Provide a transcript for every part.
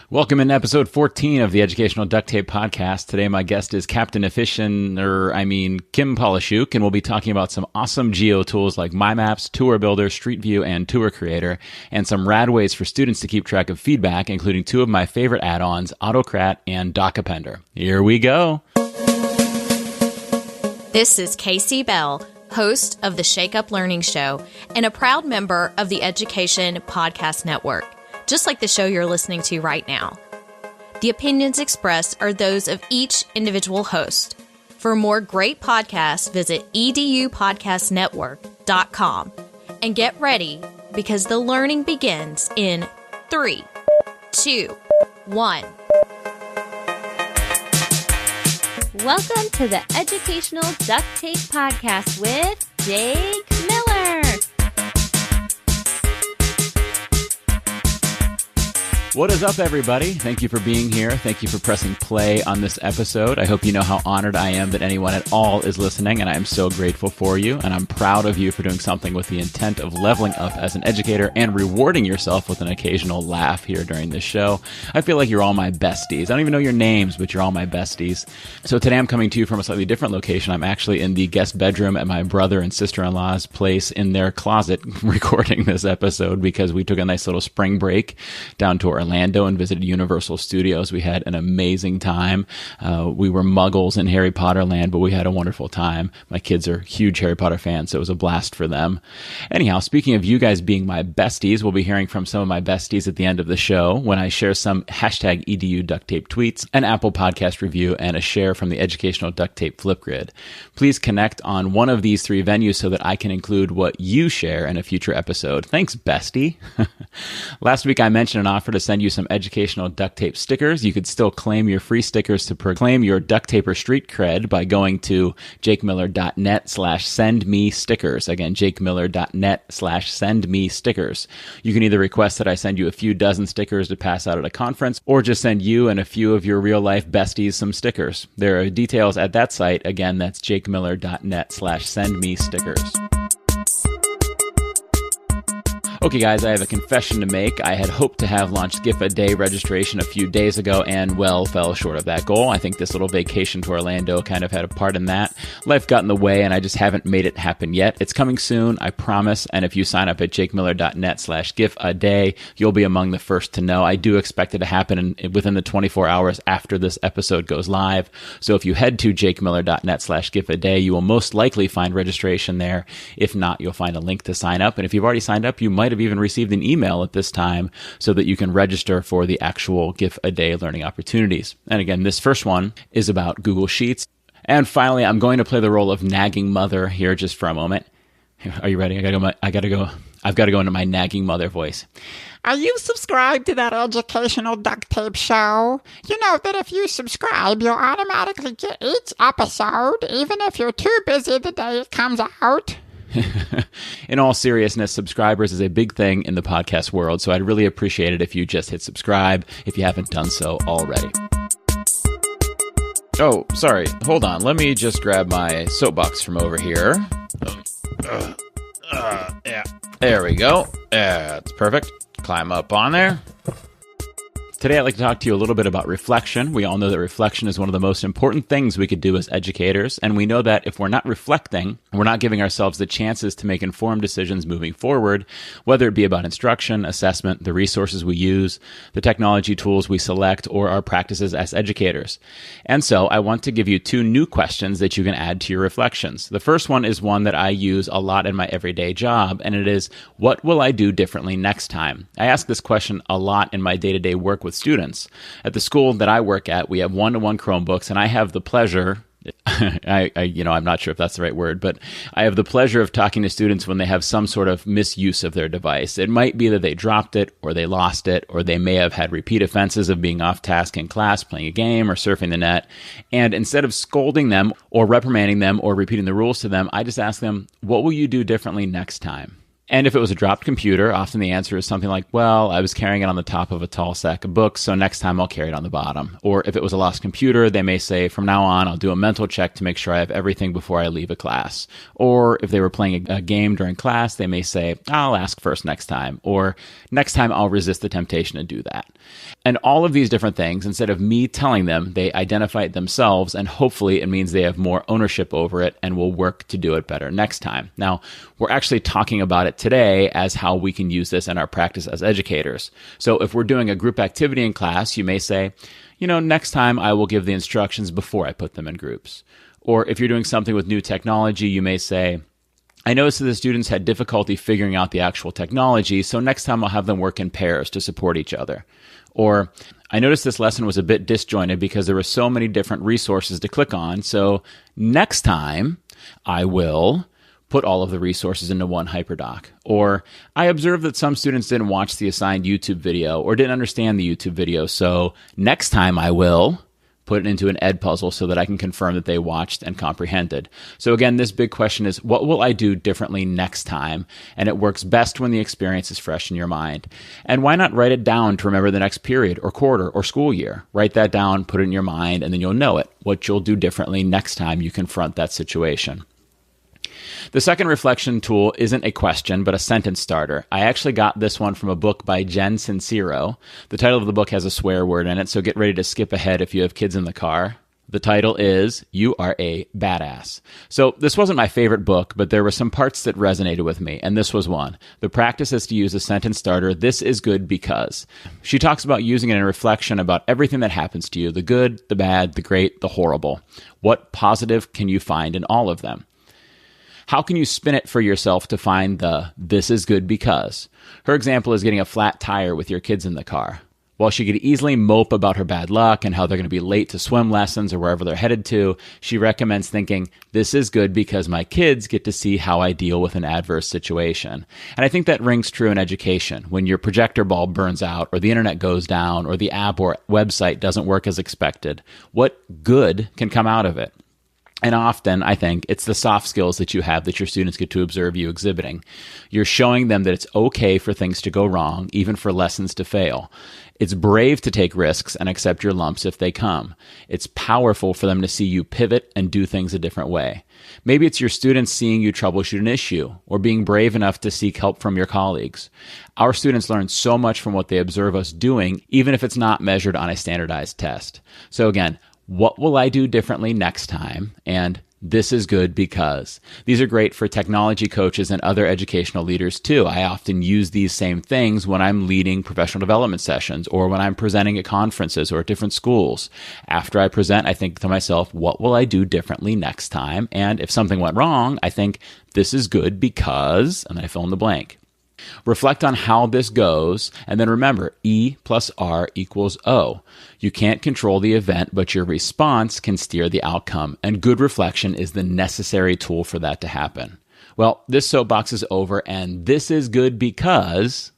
Welcome in episode 14 of the Educational Duct Tape Podcast. Today my guest is Captain Kim Pollishuke, and we'll be talking about some awesome geo tools like MyMaps, Tour Builder, Street View, and Tour Creator, and some rad ways for students to keep track of feedback, including two of my favorite add-ons, Autocrat and Doc Appender. Here we go. This is Casey Bell, host of the Shake Up Learning Show, and a proud member of the Education Podcast Network, just like the show you're listening to right now. The opinions expressed are those of each individual host. For more great podcasts, visit edupodcastnetwork.com. And get ready, because the learning begins in 3, 2, 1. Welcome to the Educational Duct Tape Podcast with Jake Miller. What is up, everybody? Thank you for being here. Thank you for pressing play on this episode. I hope you know how honored I am that anyone at all is listening, and I am so grateful for you, and I'm proud of you for doing something with the intent of leveling up as an educator and rewarding yourself with an occasional laugh here during this show. I feel like you're all my besties. I don't even know your names, but you're all my besties. So today I'm coming to you from a slightly different location. I'm actually in the guest bedroom at my brother and sister-in-law's place in their closet recording this episode because we took a nice little spring break down to Orlando and visited Universal Studios. We had an amazing time. We were muggles in Harry Potter land, but we had a wonderful time. My kids are huge Harry Potter fans, so it was a blast for them. Anyhow, speaking of you guys being my besties, we'll be hearing from some of my besties at the end of the show when I share some hashtag EDU duct tape tweets, an Apple podcast review, and a share from the Educational Duct Tape Flipgrid. Please connect on one of these three venues so that I can include what you share in a future episode. Thanks, bestie. Last week I mentioned an offer to send you some educational duct tape stickers. You could still claim your free stickers to proclaim your duct taper street cred by going to JakeMiller.net/sendMeStickers. Again, JakeMiller.net/sendMeStickers. You can either request that I send you a few dozen stickers to pass out at a conference, or just send you and a few of your real life besties some stickers. There are details at that site. Again, that's JakeMiller.net/sendMeStickers. Okay, guys, I have a confession to make. I had hoped to have launched GIF a Day registration a few days ago and, well, fell short of that goal. I think this little vacation to Orlando kind of had a part in that. Life got in the way, and I just haven't made it happen yet. It's coming soon, I promise, and if you sign up at JakeMiller.net/GIF-A-Day, you'll be among the first to know. I do expect it to happen within the 24 hours after this episode goes live. So if you head to JakeMiller.net/GIF-A-Day, you will most likely find registration there. If not, you'll find a link to sign up, and if you've already signed up, you might have even received an email at this time so that you can register for the actual GIF a Day learning opportunities. And again, this first one is about Google Sheets. And finally, I'm going to play the role of nagging mother here just for a moment. Are you ready? I've got to go into my nagging mother voice. Are you subscribed to that Educational Duct Tape show? You know that if you subscribe, you'll automatically get each episode, even if you're too busy the day it comes out. In all seriousness, subscribers is a big thing in the podcast world, so I'd really appreciate it if you just hit subscribe if you haven't done so already. Oh, sorry. Hold on. Let me just grab my soapbox from over here. Yeah. There we go. That's perfect. Climb up on there. Today, I'd like to talk to you a little bit about reflection. We all know that reflection is one of the most important things we could do as educators, and we know that if we're not reflecting, we're not giving ourselves the chances to make informed decisions moving forward, whether it be about instruction, assessment, the resources we use, the technology tools we select, or our practices as educators. And so, I want to give you two new questions that you can add to your reflections. The first one is one that I use a lot in my everyday job, and it is, what will I do differently next time? I ask this question a lot in my day-to-day work with students. At the school that I work at, we have one-to-one Chromebooks, and I have the pleasure, I'm not sure if that's the right word, but I have the pleasure of talking to students when they have some sort of misuse of their device. It might be that they dropped it, or they lost it, or they may have had repeat offenses of being off task in class, playing a game, or surfing the net. And instead of scolding them, or reprimanding them, or repeating the rules to them, I just ask them, what will you do differently next time? And if it was a dropped computer, often the answer is something like, well, I was carrying it on the top of a tall stack of books, so next time I'll carry it on the bottom. Or if it was a lost computer, they may say, from now on, I'll do a mental check to make sure I have everything before I leave a class. Or if they were playing a game during class, they may say, I'll ask first next time. Or next time I'll resist the temptation to do that. And all of these different things, instead of me telling them, they identify it themselves, and hopefully it means they have more ownership over it and will work to do it better next time. Now, we're actually talking about it today as how we can use this in our practice as educators. So if we're doing a group activity in class, you may say, next time I will give the instructions before I put them in groups. Or if you're doing something with new technology, you may say, I noticed that the students had difficulty figuring out the actual technology, so next time I'll have them work in pairs to support each other. Or I noticed this lesson was a bit disjointed because there were so many different resources to click on, so next time I will put all of the resources into one hyperdoc. Or I observed that some students didn't watch the assigned YouTube video or didn't understand the YouTube video, so next time I will put it into an ed puzzle so that I can confirm that they watched and comprehended. So again, this big question is, what will I do differently next time? And it works best when the experience is fresh in your mind. And why not write it down to remember the next period or quarter or school year? Write that down, put it in your mind, and then you'll know it, what you'll do differently next time you confront that situation. The second reflection tool isn't a question, but a sentence starter. I actually got this one from a book by Jen Sincero. The title of the book has a swear word in it, so get ready to skip ahead if you have kids in the car. The title is, You Are a Badass. So this wasn't my favorite book, but there were some parts that resonated with me, and this was one. The practice is to use a sentence starter, this is good because. She talks about using it in reflection about everything that happens to you, the good, the bad, the great, the horrible. What positive can you find in all of them? How can you spin it for yourself to find the this is good because? Her example is getting a flat tire with your kids in the car. While she could easily mope about her bad luck and how they're going to be late to swim lessons or wherever they're headed to, she recommends thinking, this is good because my kids get to see how I deal with an adverse situation. And I think that rings true in education. When your projector bulb burns out or the internet goes down or the app or website doesn't work as expected, what good can come out of it? And often, I think, it's the soft skills that you have that your students get to observe you exhibiting. You're showing them that it's okay for things to go wrong, even for lessons to fail. It's brave to take risks and accept your lumps if they come. It's powerful for them to see you pivot and do things a different way. Maybe it's your students seeing you troubleshoot an issue or being brave enough to seek help from your colleagues. Our students learn so much from what they observe us doing, even if it's not measured on a standardized test. So again, what will I do differently next time? And this is good because. These are great for technology coaches and other educational leaders too. I often use these same things when I'm leading professional development sessions or when I'm presenting at conferences or at different schools. After I present, I think to myself, what will I do differently next time? And if something went wrong, I think this is good because, and then I fill in the blank. Reflect on how this goes, and then remember, E plus R equals O. You can't control the event, but your response can steer the outcome, and good reflection is the necessary tool for that to happen. Well, this soapbox is over, and this is good because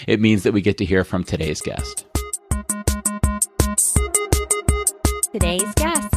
it means that we get to hear from today's guest. Today's guest.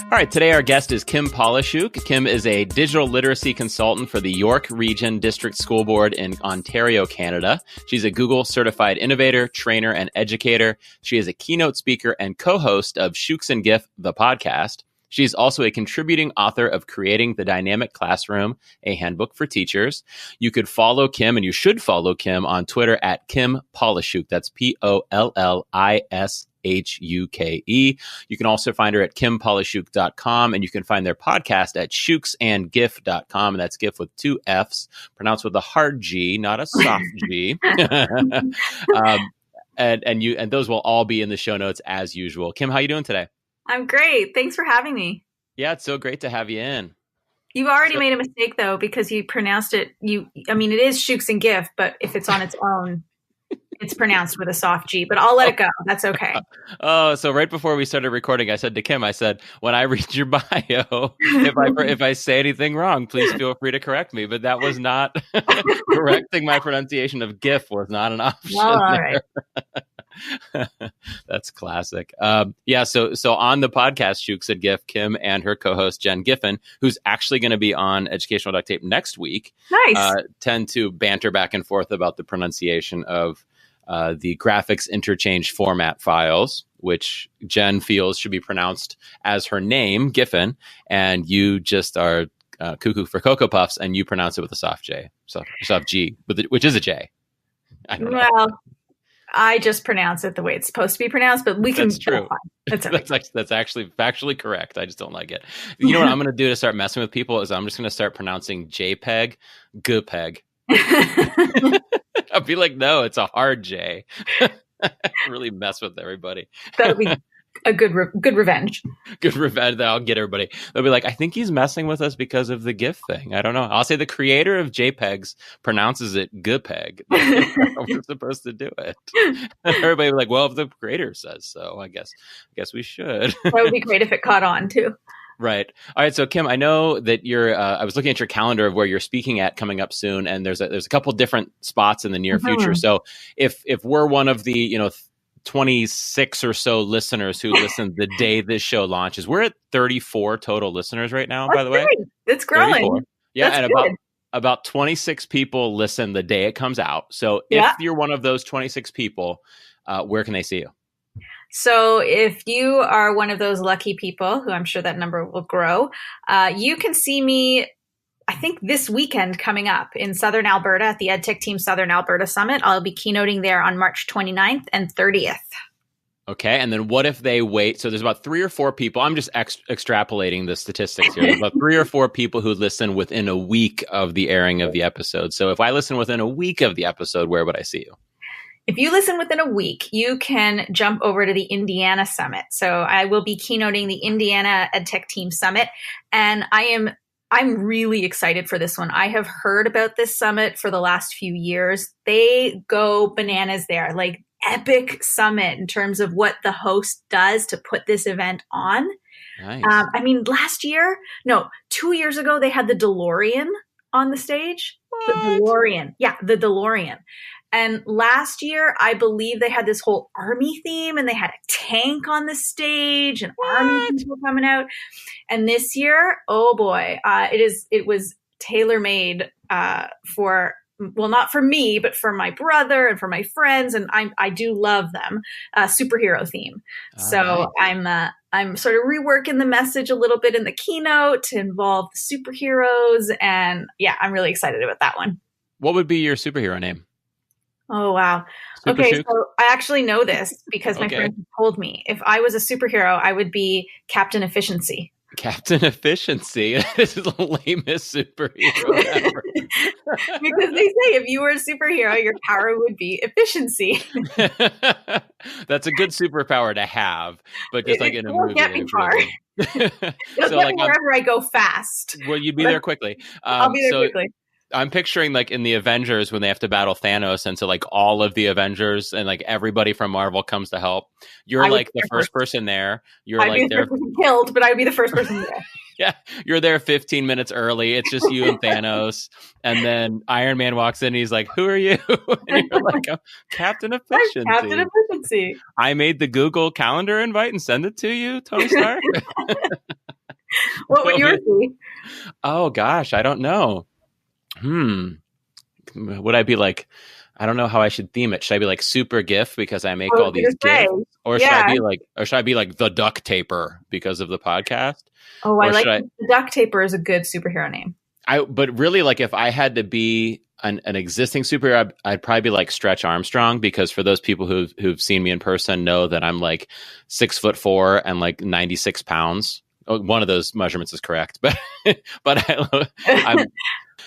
All right, today our guest is Kim Pollishuke. Kim is a digital literacy consultant for the York Region District School Board in Ontario, Canada. She's a Google certified innovator, trainer, and educator. She is a keynote speaker and co-host of Shukes and GIF, the podcast. She's also a contributing author of Creating the Dynamic Classroom, a handbook for teachers. You could follow Kim, and you should follow Kim on Twitter at Kim Pollishuke. That's Pollishuke. You can also find her at kimpollishuke.com, and you can find their podcast at shukesandgif.com, and that's GIF with two Fs, pronounced with a hard G, not a soft G. And those will all be in the show notes as usual. Kim, how you doing today? I'm great. Thanks for having me. Yeah, it's so great to have you in. You already made a mistake, though, because you pronounced it. It is Shukes and GIF, but if it's on its own, it's pronounced with a soft G, but I'll let it go. That's okay. So right before we started recording, I said to Kim, when I read your bio, if I say anything wrong, please feel free to correct me. But that was not correcting my pronunciation of GIF was not an option. Well, all right. That's classic. So on the podcast, Shooks at GIF, Kim and her co-host Jen Giffen, who's actually going to be on Educational Duct Tape next week, tend to banter back and forth about the pronunciation of the graphics interchange format files, which Jen feels should be pronounced as her name, Giffen, and you just are cuckoo for Cocoa Puffs, and you pronounce it with a soft J, soft G, which is a J. I don't know. Well, I just pronounce it the way it's supposed to be pronounced, but we can. That's true. That's okay. That's actually factually correct. I just don't like it. You know what I'm going to do to start messing with people is I'm just going to start pronouncing JPEG, GPEG. I'll be like, no, it's a hard J. Really mess with everybody. That would be a good revenge. Good revenge. I'll get everybody. They'll be like, I think he's messing with us because of the GIF thing. I don't know. I'll say the creator of JPEGs pronounces it GPEG. We're supposed to do it. Everybody will be like, well, if the creator says so, I guess we should. That would be great if it caught on too. Right. All right. So Kim, I know that you're, I was looking at your calendar of where you're speaking at coming up soon, and there's a couple different spots in the near future. So if we're one of the, 26 or so listeners who listen the day this show launches, we're at 34 total listeners right now, by the way. It's growing. 34. Yeah. That's and good. about 26 people listen the day it comes out. So if you're one of those 26 people, where can they see you? So if you are one of those lucky people, who I'm sure that number will grow, you can see me, I think, this weekend coming up in Southern Alberta at the EdTech Team Southern Alberta Summit. I'll be keynoting there on March 29th and 30th. Okay. And then what if they wait? So there's about 3 or 4 people. I'm just extrapolating the statistics here. There's about 3 or 4 people who listen within a week of the airing of the episode. So if I listen within a week of the episode, where would I see you? If you listen within a week, you can jump over to the Indiana Summit. So I will be keynoting the Indiana EdTech Team Summit, and I'm really excited for this one. I have heard about this summit for the last few years. They go bananas there, like epic summit in terms of what the host does to put this event on. Nice. 2 years ago, they had the DeLorean on the stage. What? The DeLorean. Yeah, the DeLorean. And last year, I believe they had this whole army theme, and they had a tank on the stage, and army people coming out. And this year, oh boy, it was tailor-made for, well, not for me, but for my brother and for my friends, and I do love them. Superhero theme. So right. I'm sort of reworking the message a little bit in the keynote to involve the superheroes, and yeah, I'm really excited about that one. What would be your superhero name? Oh, wow. Okay, so I actually know this because my friend told me. If I was a superhero, I would be Captain Efficiency. Captain Efficiency? This is the lamest superhero ever. Because they say if you were a superhero, your power would be efficiency. That's a good superpower to have, but just like in a movie. Get me far. It'll get me wherever I go fast. Well, you'd be there quickly. I'll be there quickly. I'm picturing like in the Avengers when they have to battle Thanos, and so like all of the Avengers and like everybody from Marvel comes to help. You're like the first person there. I'd be the first person killed, but I'd be the first person there. Yeah, you're there 15 minutes early. It's just you and Thanos, and then Iron Man walks in. And he's like, "Who are you?" And you're like, "I'm Captain Efficiency." I'm Captain Efficiency. I made the Google Calendar invite and send it to you, Tony Stark. What would yours be? Oh gosh, I don't know. Would I be like, I don't know how I should theme it. Should I be like super GIF because I make all these GIFs? Or should I be like the Duct Taper because of the podcast? Oh, the Duct Taper is a good superhero name. But really, like if I had to be an existing superhero, I'd probably be like Stretch Armstrong, because for those people who've seen me in person know that I'm like 6'4" and like 96 pounds. Oh, one of those measurements is correct, but I'm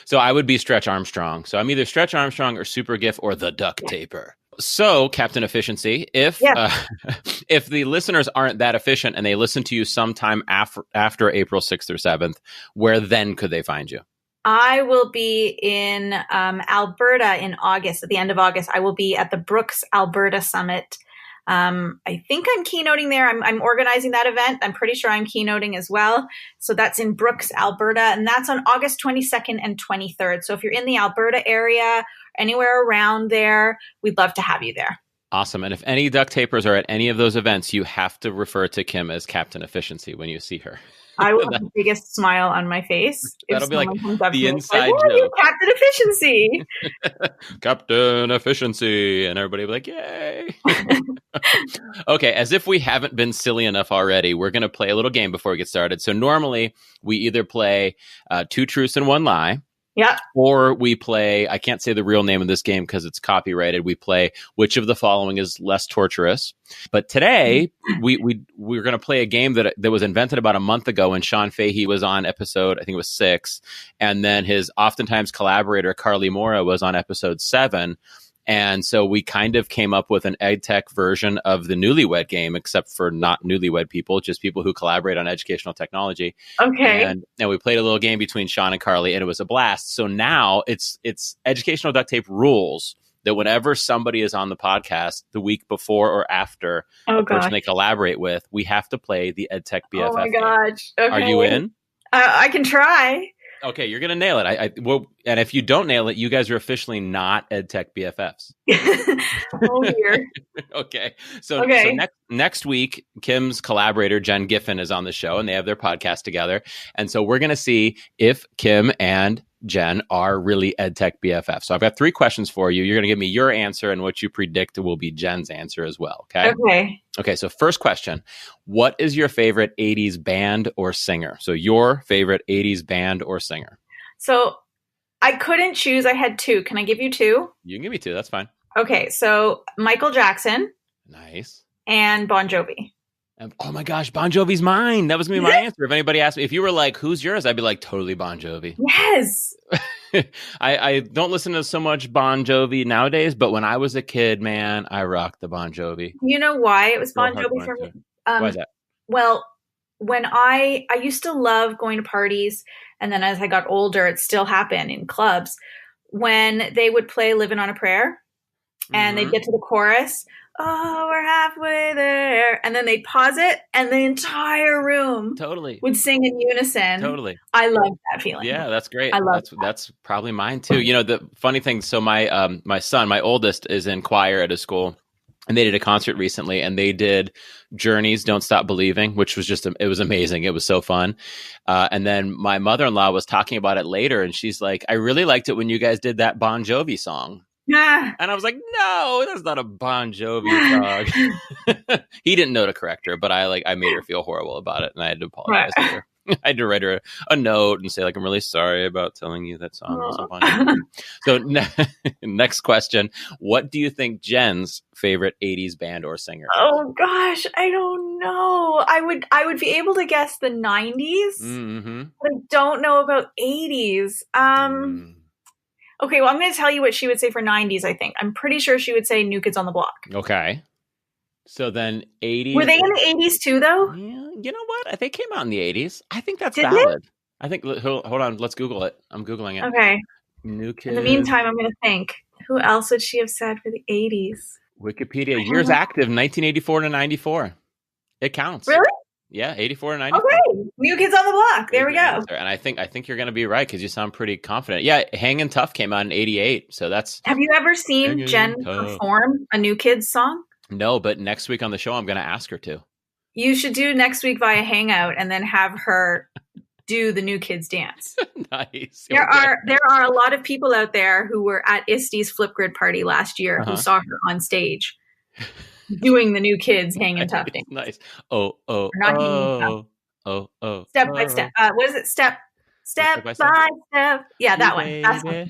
so I would be Stretch Armstrong. So I'm either Stretch Armstrong or Super GIF or the Duct Taper. So Captain Efficiency, if the listeners aren't that efficient and they listen to you sometime after April 6th or 7th, where then could they find you? I will be in Alberta in August. At the end of August, I will be at the Brooks Alberta Summit. I think I'm keynoting there. I'm organizing that event. I'm pretty sure I'm keynoting as well. So that's in Brooks, Alberta, and that's on August 22nd and 23rd. So if you're in the Alberta area, anywhere around there, we'd love to have you there. Awesome. And if any duct tapers are at any of those events, you have to refer to Kim as Captain Efficiency when you see her. I will have the biggest smile on my face. That'll be like comes up the to me, inside "Where are you, joke. Captain Efficiency?" Captain Efficiency. And everybody will be like, yay. Okay, as if we haven't been silly enough already, we're going to play a little game before we get started. So normally we either play 2 truths and 1 lie. Yeah. Or we play, I can't say the real name of this game because it's copyrighted. We play which of the following is less torturous. But today, we're going to play a game that was invented about a month ago when Sean Fahey was on episode, I think it was 6. And then his oftentimes collaborator, Carly Mora, was on episode 7. And so we kind of came up with an EdTech version of the Newlywed game, except for not newlywed people, just people who collaborate on educational technology. Okay. And we played a little game between Sean and Carly, and it was a blast. So now it's educational duct tape rules that whenever somebody is on the podcast the week before or after a person they collaborate with, we have to play the EdTech BFF. Oh my game. gosh. Okay. Are you in? I can try. Okay, you're going to nail it. Well, and if you don't nail it, you guys are officially not EdTech BFFs. Oh, dear. Okay. So next week, Kim's collaborator, Jen Giffen, is on the show, and they have their podcast together. And so we're going to see if Kim and Jen are really EdTech BFFs. So I've got 3 questions for you. You're going to give me your answer and what you predict will be Jen's answer as well. Okay. Okay. So first question, what is your favorite 80s band or singer? So your favorite 80s band or singer? So I couldn't choose. I had 2. Can I give you 2? You can give me 2. That's fine. Okay. So Michael Jackson. Nice. And Bon Jovi. Oh my gosh, Bon Jovi's mine. That was going to be my answer. If anybody asked me, if you were like, who's yours? I'd be like, totally Bon Jovi. Yes. I don't listen to so much Bon Jovi nowadays, but when I was a kid, man, I rocked the Bon Jovi. You know why it was Bon Jovi for me? Why is that? Well, when I used to love going to parties, and then as I got older, it still happened in clubs, when they would play Living on a Prayer, and they'd get to the chorus, oh, we're halfway there. And then they'd pause it, and the entire room would sing in unison. Totally. I love that feeling. Yeah, that's great. I love that's probably mine too. You know, the funny thing, so my son, my oldest, is in choir at a school, and they did a concert recently, and they did Journey's Don't Stop Believing, which was it was amazing. It was so fun. And then my mother-in-law was talking about it later, and she's like, I really liked it when you guys did that Bon Jovi song. Yeah. And I was like, no, that's not a Bon Jovi song. He didn't know to correct her, but I made her feel horrible about it, and I had to apologize to her. I had to write her a note and say, like, I'm really sorry about telling you that song wasn't Bon Jovi. So next question. What do you think Jen's favorite 80s band or singer is? Oh gosh, I don't know. I would be able to guess the 90s, but I don't know about 80s. Okay, well, I'm going to tell you what she would say for 90s, I think. I'm pretty sure she would say New Kids on the Block. Okay. So then 80s. Were they in the 80s too, though? Yeah, you know what? They came out in the 80s. I think that's Did valid. I think, hold on, let's Google it. I'm Googling it. Okay. New Kids. In the meantime, I'm going to think. Who else would she have said for the 80s? Wikipedia, years active, 1984 to 94. It counts. Really? Yeah, 84 to 94. Okay, New Kids on the Block. There we go. Answer. And I think you're going to be right because you sound pretty confident. Yeah, Hangin' Tough came out in 88. So that's. Have you ever seen Jen perform a New Kids song? No, but next week on the show, I'm going to ask her to. You should do next week via Hangout and then have her do the New Kids dance. Nice. There are a lot of people out there who were at Isty's Flipgrid party last year who saw her on stage doing the New Kids Hangin' Tough dance. Nice. Step by step. What is it? Step by step. Yeah, that one. That's one.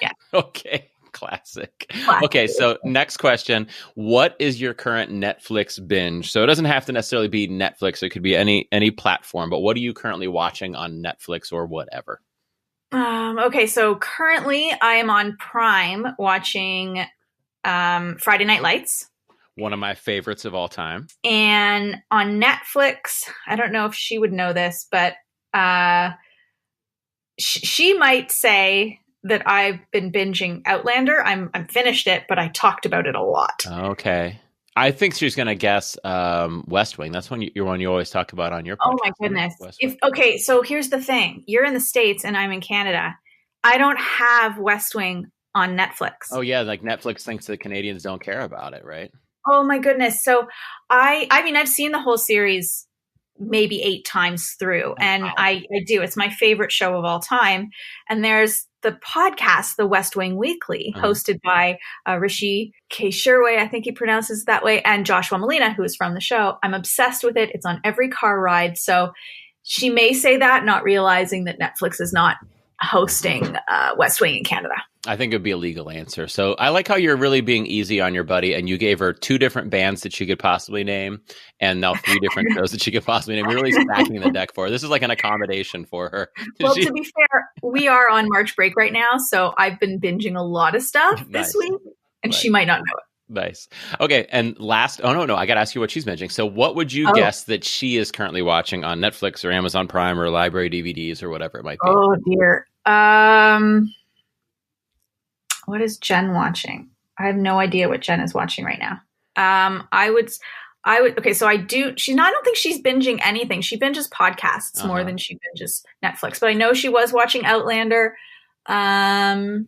Yeah. Okay. Classic. Okay, so next question. What is your current Netflix binge? So it doesn't have to necessarily be Netflix. It could be any platform. But what are you currently watching on Netflix or whatever? Okay, so currently I am on Prime watching Friday Night Lights. One of my favorites of all time. And on Netflix, I don't know if she would know this, but she might say that I've been binging Outlander. I'm finished it, but I talked about it a lot. Okay. I think she's going to guess West Wing. That's one you always talk about on your podcast. Oh my goodness. Okay, so here's the thing. You're in the States and I'm in Canada. I don't have West Wing on Netflix. Oh yeah, like Netflix thinks that Canadians don't care about it, right? Oh my goodness. So I mean, I've seen the whole series maybe 8 times through, and Wow. I do. It's my favorite show of all time. And there's the podcast, The West Wing Weekly, hosted by Rishi K. Sherway, I think he pronounces it that way, and Joshua Malina, who is from the show. I'm obsessed with it. It's on every car ride. So she may say that, not realizing that Netflix is not hosting West Wing in Canada. I think it would be a legal answer. So I like how you're really being easy on your buddy, and you gave her 2 different bands that she could possibly name, and now 3 different shows that she could possibly name. You're really stacking the deck for her. This is like an accommodation for her. Well, to be fair, we are on March break right now, so I've been binging a lot of stuff this week, and she might not know it. Nice. Okay, and last, I got to ask you what she's binging. So what would you guess that she is currently watching on Netflix or Amazon Prime or library DVDs or whatever it might be? Oh, dear. What is Jen watching? I have no idea what Jen is watching right now. I would, okay, so I don't think she's binging anything. She binges podcasts more than she binges Netflix, but I know she was watching Outlander. I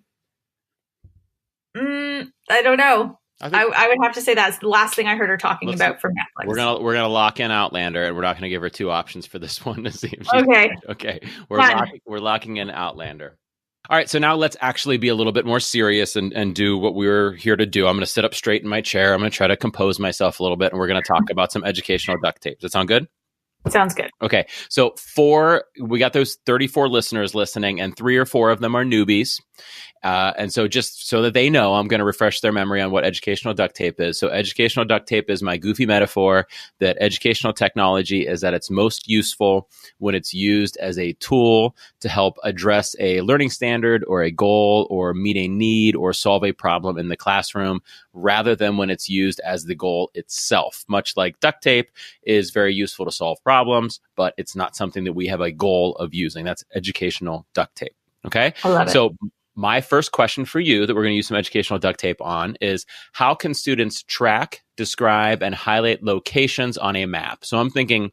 don't know. I would have to say that's the last thing I heard her talking about from Netflix. We're gonna lock in Outlander, and we're not gonna give her 2 options for this one to see if she's okay. We're locking in Outlander. All right, so now let's actually be a little bit more serious and do what we were here to do. I'm going to sit up straight in my chair. I'm going to try to compose myself a little bit, and we're going to talk about some educational duct tape. Does that sound good? Sounds good. Okay, so we got those 34 listeners listening, and 3 or 4 of them are newbies. And so just so that they know, I'm going to refresh their memory on what educational duct tape is. So educational duct tape is my goofy metaphor that educational technology is at its most useful when it's used as a tool to help address a learning standard or a goal or meet a need or solve a problem in the classroom, rather than when it's used as the goal itself. Much like duct tape is very useful to solve problems, but it's not something that we have a goal of using. That's educational duct tape. Okay? I love it. So my first question for you that we're going to use some educational duct tape on is, how can students track, describe, and highlight locations on a map? So I'm thinking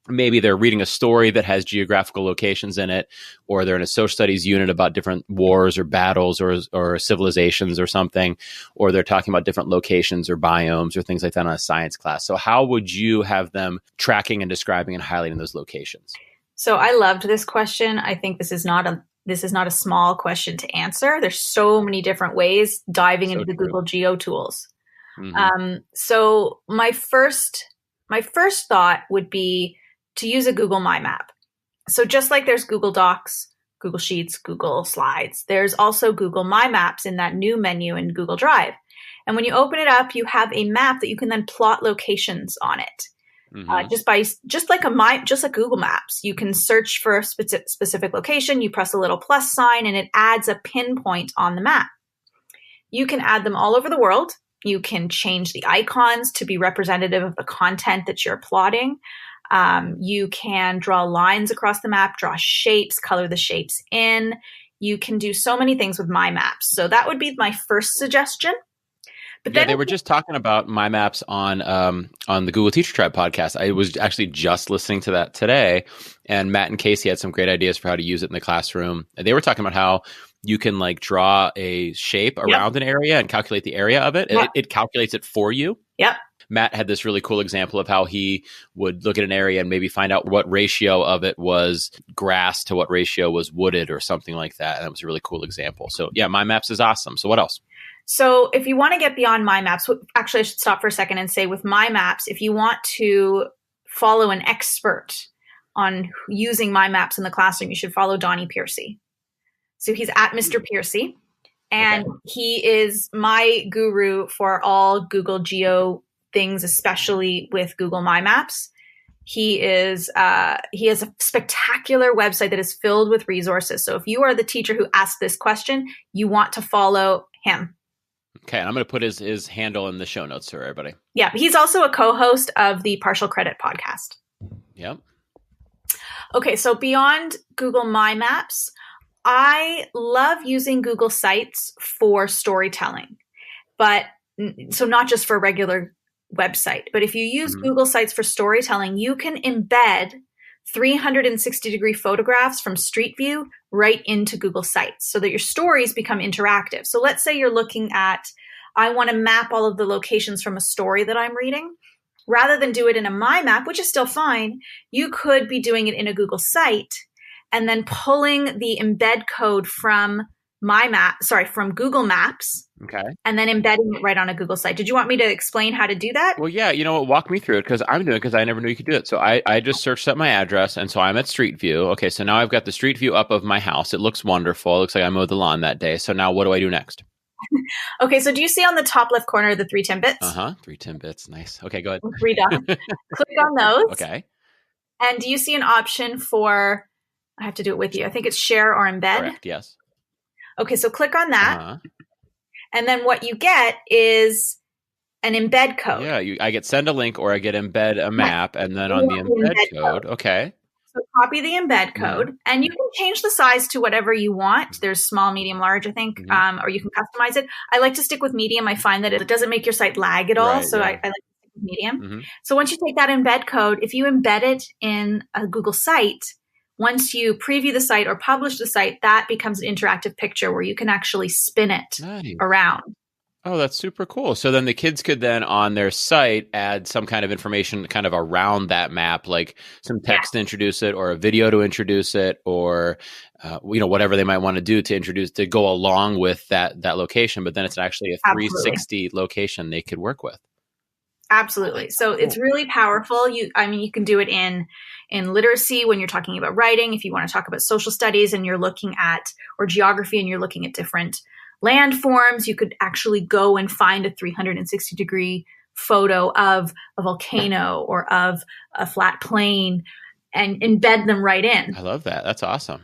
maybe they're reading a story that has geographical locations in it, or they're in a social studies unit about different wars or battles or civilizations or something, or they're talking about different locations or biomes or things like that in a science class. So how would you have them tracking and describing and highlighting those locations? So I loved this question. I think this is not a small question to answer. There's so many different ways diving into the Google Geo tools. Mm-hmm. So my first thought would be to use a Google My Map. So just like there's Google Docs, Google Sheets, Google Slides, there's also Google My Maps in that new menu in Google Drive. And when you open it up, you have a map that you can then plot locations on it. Mm-hmm. Just like Google Maps, you can search for a specific location. You press a little plus sign, and it adds a pinpoint on the map. You can add them all over the world. You can change the icons to be representative of the content that you're plotting. You can draw lines across the map, draw shapes, color the shapes in. You can do so many things with My Maps. So that would be my first suggestion. But then they were just talking about My Maps on the Google Teacher Tribe podcast. I was actually just listening to that today, and Matt and Casey had some great ideas for how to use it in the classroom. And they were talking about how you can like draw a shape around an area and calculate the area of it. Yep. It calculates it for you. Yep. Matt had this really cool example of how he would look at an area and maybe find out what ratio of it was grass to what ratio was wooded or something like that. And that was a really cool example. So yeah, My Maps is awesome. So what else? So if you want to get beyond My Maps, actually I should stop for a second and say with My Maps, if you want to follow an expert on using My Maps in the classroom, you should follow Donnie Piercy. So he's at Mr. Piercy, and he is my guru for all Google Geo things, especially with Google My Maps. He has a spectacular website that is filled with resources. So if you are the teacher who asked this question, you want to follow him. Okay, and I'm going to put his handle in the show notes for everybody. Yeah, he's also a co-host of the Partial Credit podcast. Yep. Okay, so beyond Google My Maps, I love using Google Sites for storytelling, but so not just for a regular website, but if you use Google Sites for storytelling, you can embed 360-degree photographs from Street View right into Google Sites so that your stories become interactive. So let's say you're looking at, I want to map all of the locations from a story that I'm reading. Rather than do it in a My Map, which is still fine, you could be doing it in a Google Site and then pulling the embed code from from Google Maps. Okay. And then embedding it right on a Google Site. Did you want me to explain how to do that? Well, yeah, you know what? Walk me through it because I'm doing it because I never knew you could do it. So I just searched up my address, and so I'm at Street View. Okay, so now I've got the Street View up of my house. It looks wonderful. It looks like I mowed the lawn that day. So now what do I do next? Okay, so do you see on the top left corner the 3 Timbits? 3 Timbits. Nice. Okay, go ahead. 3 dots. Click on those. Okay. And do you see an option for, I have to do it with you, I think it's share or embed? Correct, yes. Okay, so click on that. And then what you get is an embed code. Yeah, I get send a link or I get embed a map, and then on the embed code. Okay. So copy the embed code, and you can change the size to whatever you want. There's small, medium, large, I think, or you can customize it. I like to stick with medium. I find that it doesn't make your site lag at all, I like to stick with medium. So once you take that embed code, if you embed it in a Google site, once you preview the site or publish the site, that becomes an interactive picture where you can actually spin it around. Oh, that's super cool. So then the kids could then on their site add some kind of information kind of around that map, like some text to introduce it or a video to introduce it or, whatever they might want to do to introduce, to go along with that location. But then it's actually a 360 location they could work with. Absolutely. So it's really powerful. You can do it in literacy when you're talking about writing. If you want to talk about social studies and you're looking at, or geography and you're looking at different landforms, you could actually go and find a 360-degree photo of a volcano or of a flat plain and embed them right in. I love that. That's awesome.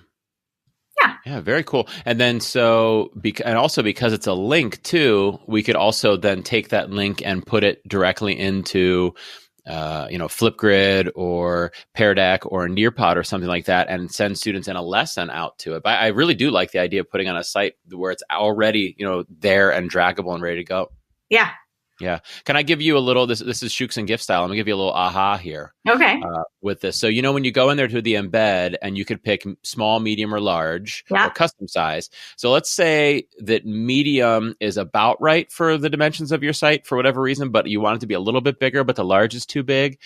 Yeah, very cool. And then and also because it's a link too, we could also then take that link and put it directly into Flipgrid or Pear Deck or Nearpod or something like that, and send students in a lesson out to it. But I really do like the idea of putting on a site where it's already there and draggable and ready to go. Yeah. Can I give you a little, this is Shooks and Gift style. I'm gonna give you a little aha here. Okay. With this. So, when you go in there to the embed and you could pick small, medium, or large or custom size. So let's say that medium is about right for the dimensions of your site for whatever reason, but you want it to be a little bit bigger, but the large is too big.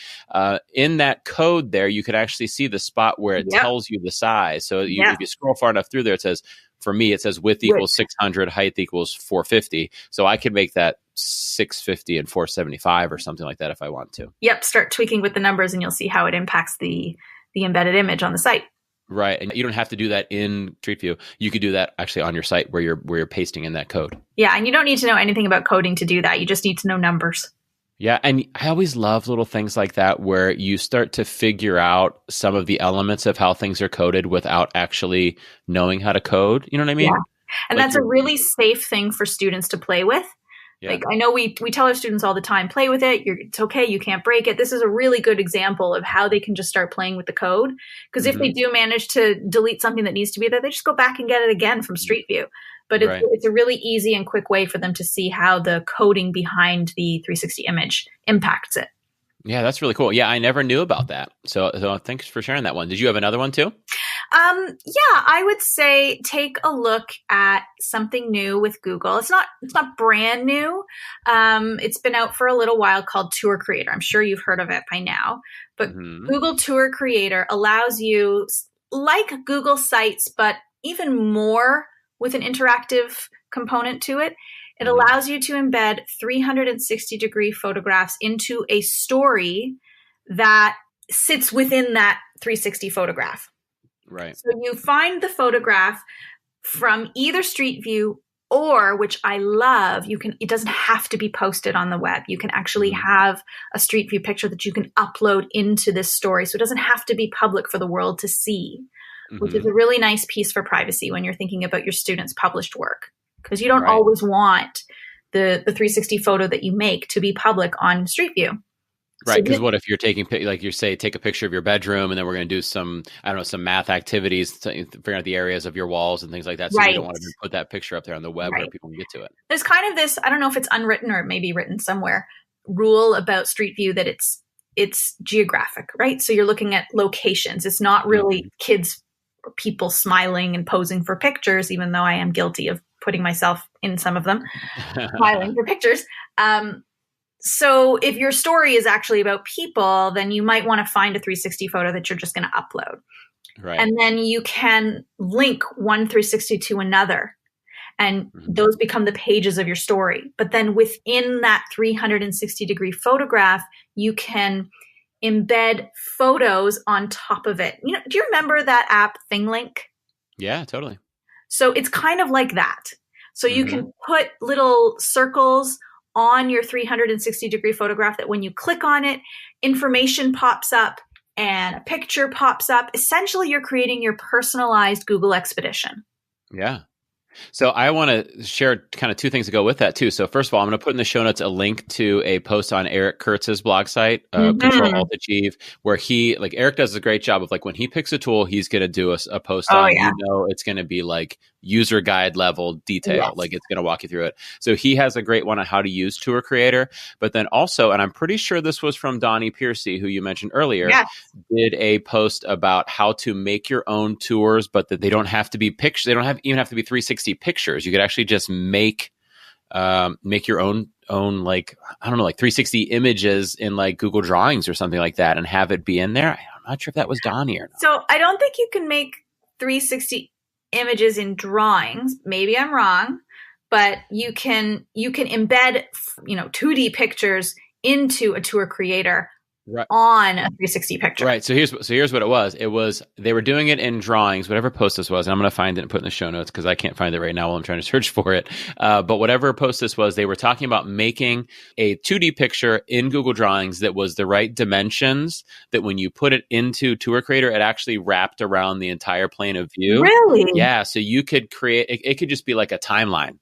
In that code there, you could actually see the spot where it tells you the size. So if you scroll far enough through there, it says, for me, it says width equals 600, height equals 450. So I could make that 650 and 475 or something like that if I want to. Yep. Start tweaking with the numbers and you'll see how it impacts the embedded image on the site. Right. And you don't have to do that in Street View. You could do that actually on your site where you're pasting in that code. Yeah. And you don't need to know anything about coding to do that. You just need to know numbers. Yeah. And I always love little things like that where you start to figure out some of the elements of how things are coded without actually knowing how to code. You know what I mean? Yeah. And that's a really safe thing for students to play with. Yeah. Like, I know we tell our students all the time, play with it. It's okay. You can't break it. This is a really good example of how they can just start playing with the code. Because if they do manage to delete something that needs to be there, they just go back and get it again from Street View. But it's a really easy and quick way for them to see how the coding behind the 360 image impacts it. Yeah, that's really cool. Yeah, I never knew about that. So thanks for sharing that one. Did you have another one too? Yeah, I would say take a look at something new with Google. It's not brand new. It's been out for a little while, called Tour Creator. I'm sure you've heard of it by now. But Google Tour Creator allows you, like Google Sites, but even more with an interactive component to it. It allows you to embed 360-degree photographs into a story that sits within that 360 photograph. Right. So you find the photograph from either Street View or, which I love, it doesn't have to be posted on the web. You can actually have a Street View picture that you can upload into this story. So it doesn't have to be public for the world to see, which is a really nice piece for privacy when you're thinking about your students' published work. Because you don't always want the 360 photo that you make to be public on Street View. Right, because what if you're taking, like you say, take a picture of your bedroom, and then we're going to do some math activities to figure out the areas of your walls and things like that. So you don't want to put that picture up there on the web where people can get to it. There's kind of this, I don't know if it's unwritten or it may be written somewhere, rule about Street View that it's geographic, right? So you're looking at locations. It's not really kids people smiling and posing for pictures, even though I am guilty of putting myself in some of them, smiling for pictures. So if your story is actually about people, then you might want to find a 360 photo that you're just going to upload. Right. And then you can link one 360 to another. And those become the pages of your story. But then within that 360-degree photograph, you can embed photos on top of it. Do you remember that app ThingLink? Yeah, totally. So it's kind of like that. So you can put little circles on your 360-degree photograph that when you click on it, information pops up and a picture pops up. Essentially, you're creating your personalized Google expedition. Yeah. So I want to share kind of two things to go with that too. So first of all, I'm going to put in the show notes a link to a post on Eric Kurtz's blog site, Control Alt Achieve, where Eric does a great job of when he picks a tool, he's going to do a post on, it's going to be user guide level detail. Yes. It's going to walk you through it. So he has a great one on how to use Tour Creator, but then also, and I'm pretty sure this was from Donnie Piercy, who you mentioned earlier, did a post about how to make your own tours, but that they don't have to be pictures. They don't even have to be 360 pictures. You could actually just make your own 360 images in Google Drawings or something like that and have it be in there. I'm not sure if that was Donnie or not. So I don't think you can make 360 images in drawings. Maybe I'm wrong, but you can embed 2D pictures into a tour creator on a 360 picture. Right. So here's what it was. It was, they were doing it in drawings, whatever post this was, and I'm going to find it and put it in the show notes because I can't find it right now while I'm trying to search for it. But whatever post this was, they were talking about making a 2D picture in Google Drawings that was the right dimensions, that when you put it into Tour Creator, it actually wrapped around the entire plane of view. Really? Yeah. So you could create, it could just be like a timeline.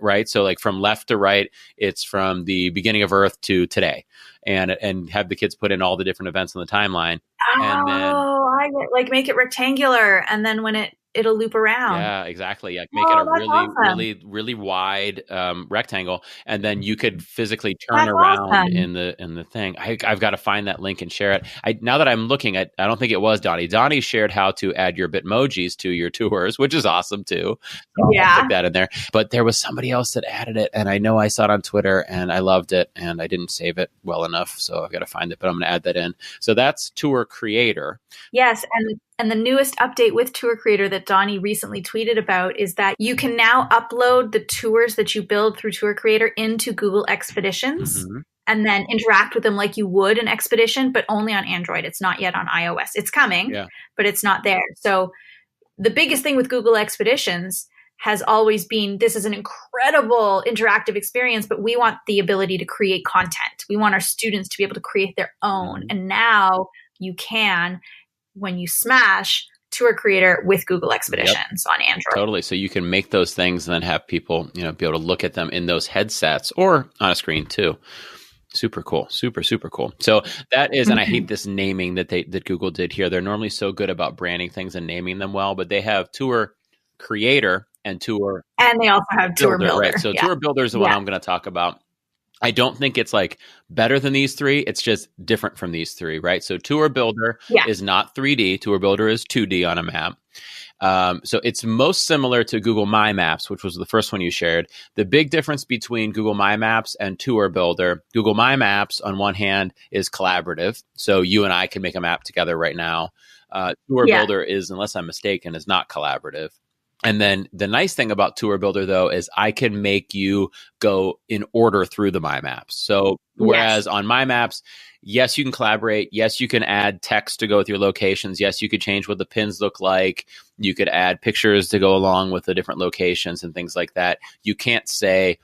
Right. So from left to right, it's from the beginning of Earth to today, and have the kids put in all the different events on the timeline. And then I get, make it rectangular, and then when it'll loop around. Yeah, exactly. Yeah, make it a really, awesome. really wide rectangle, and then you could physically turn around in the thing. I've got to find that link and share it. Now that I'm looking at, I don't think it was Donnie. Donnie shared how to add your Bitmojis to your tours, which is awesome too. So I'll stick that in there. But there was somebody else that added it, and I know I saw it on Twitter, and I loved it, and I didn't save it well enough, so I've got to find it. But I'm going to add that in. So that's Tour Creator. Yes, and the newest update with Tour Creator that Donnie recently tweeted about is that you can now upload the tours that you build through Tour Creator into Google Expeditions and then interact with them like you would an Expedition, but only on Android. It's not yet on iOS. It's coming, but it's not there. So the biggest thing with Google Expeditions has always been, this is an incredible interactive experience, but we want the ability to create content. We want our students to be able to create their own. And now you can, when you smash Tour Creator with Google Expeditions on Android. Totally. So you can make those things and then have people, be able to look at them in those headsets or on a screen too. Super cool. Super, super cool. So that is, and I hate this naming that Google did here. They're normally so good about branding things and naming them well, but they have Tour Creator and Tour. And they also have Tour Builder. Right. So Tour Builder is the one I'm going to talk about. I don't think it's better than these three. It's just different from these three, right? So Tour Builder is not 3D. Tour Builder is 2D on a map. So it's most similar to Google My Maps, which was the first one you shared. The big difference between Google My Maps and Tour Builder, Google My Maps on one hand is collaborative. So you and I can make a map together right now. Tour Builder is, unless I'm mistaken, is not collaborative. And then the nice thing about Tour Builder, though, is I can make you go in order through the My Maps. So whereas on My Maps, yes, you can collaborate. Yes, you can add text to go with your locations. Yes, you could change what the pins look like. You could add pictures to go along with the different locations and things like that. You can't say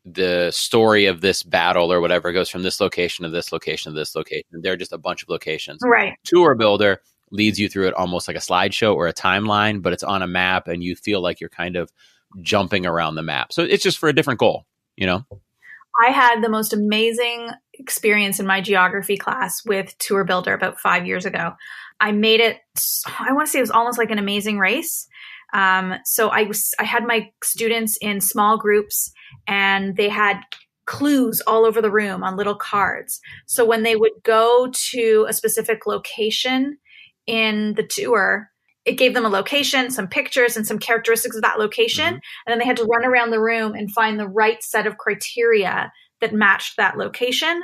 the story of this battle or whatever goes from this location to this location to this location. There are just a bunch of locations. Right. Tour Builder leads you through it almost like a slideshow or a timeline, but it's on a map and you feel like you're kind of jumping around the map. So it's just for a different goal, I had the most amazing experience in my geography class with Tour Builder about 5 years ago. I made it, I want to say it was almost like an amazing race. So I had my students in small groups and they had clues all over the room on little cards. So when they would go to a specific location in the tour, it gave them a location, some pictures, and some characteristics of that location. Mm-hmm. And then they had to run around the room and find the right set of criteria that matched that location.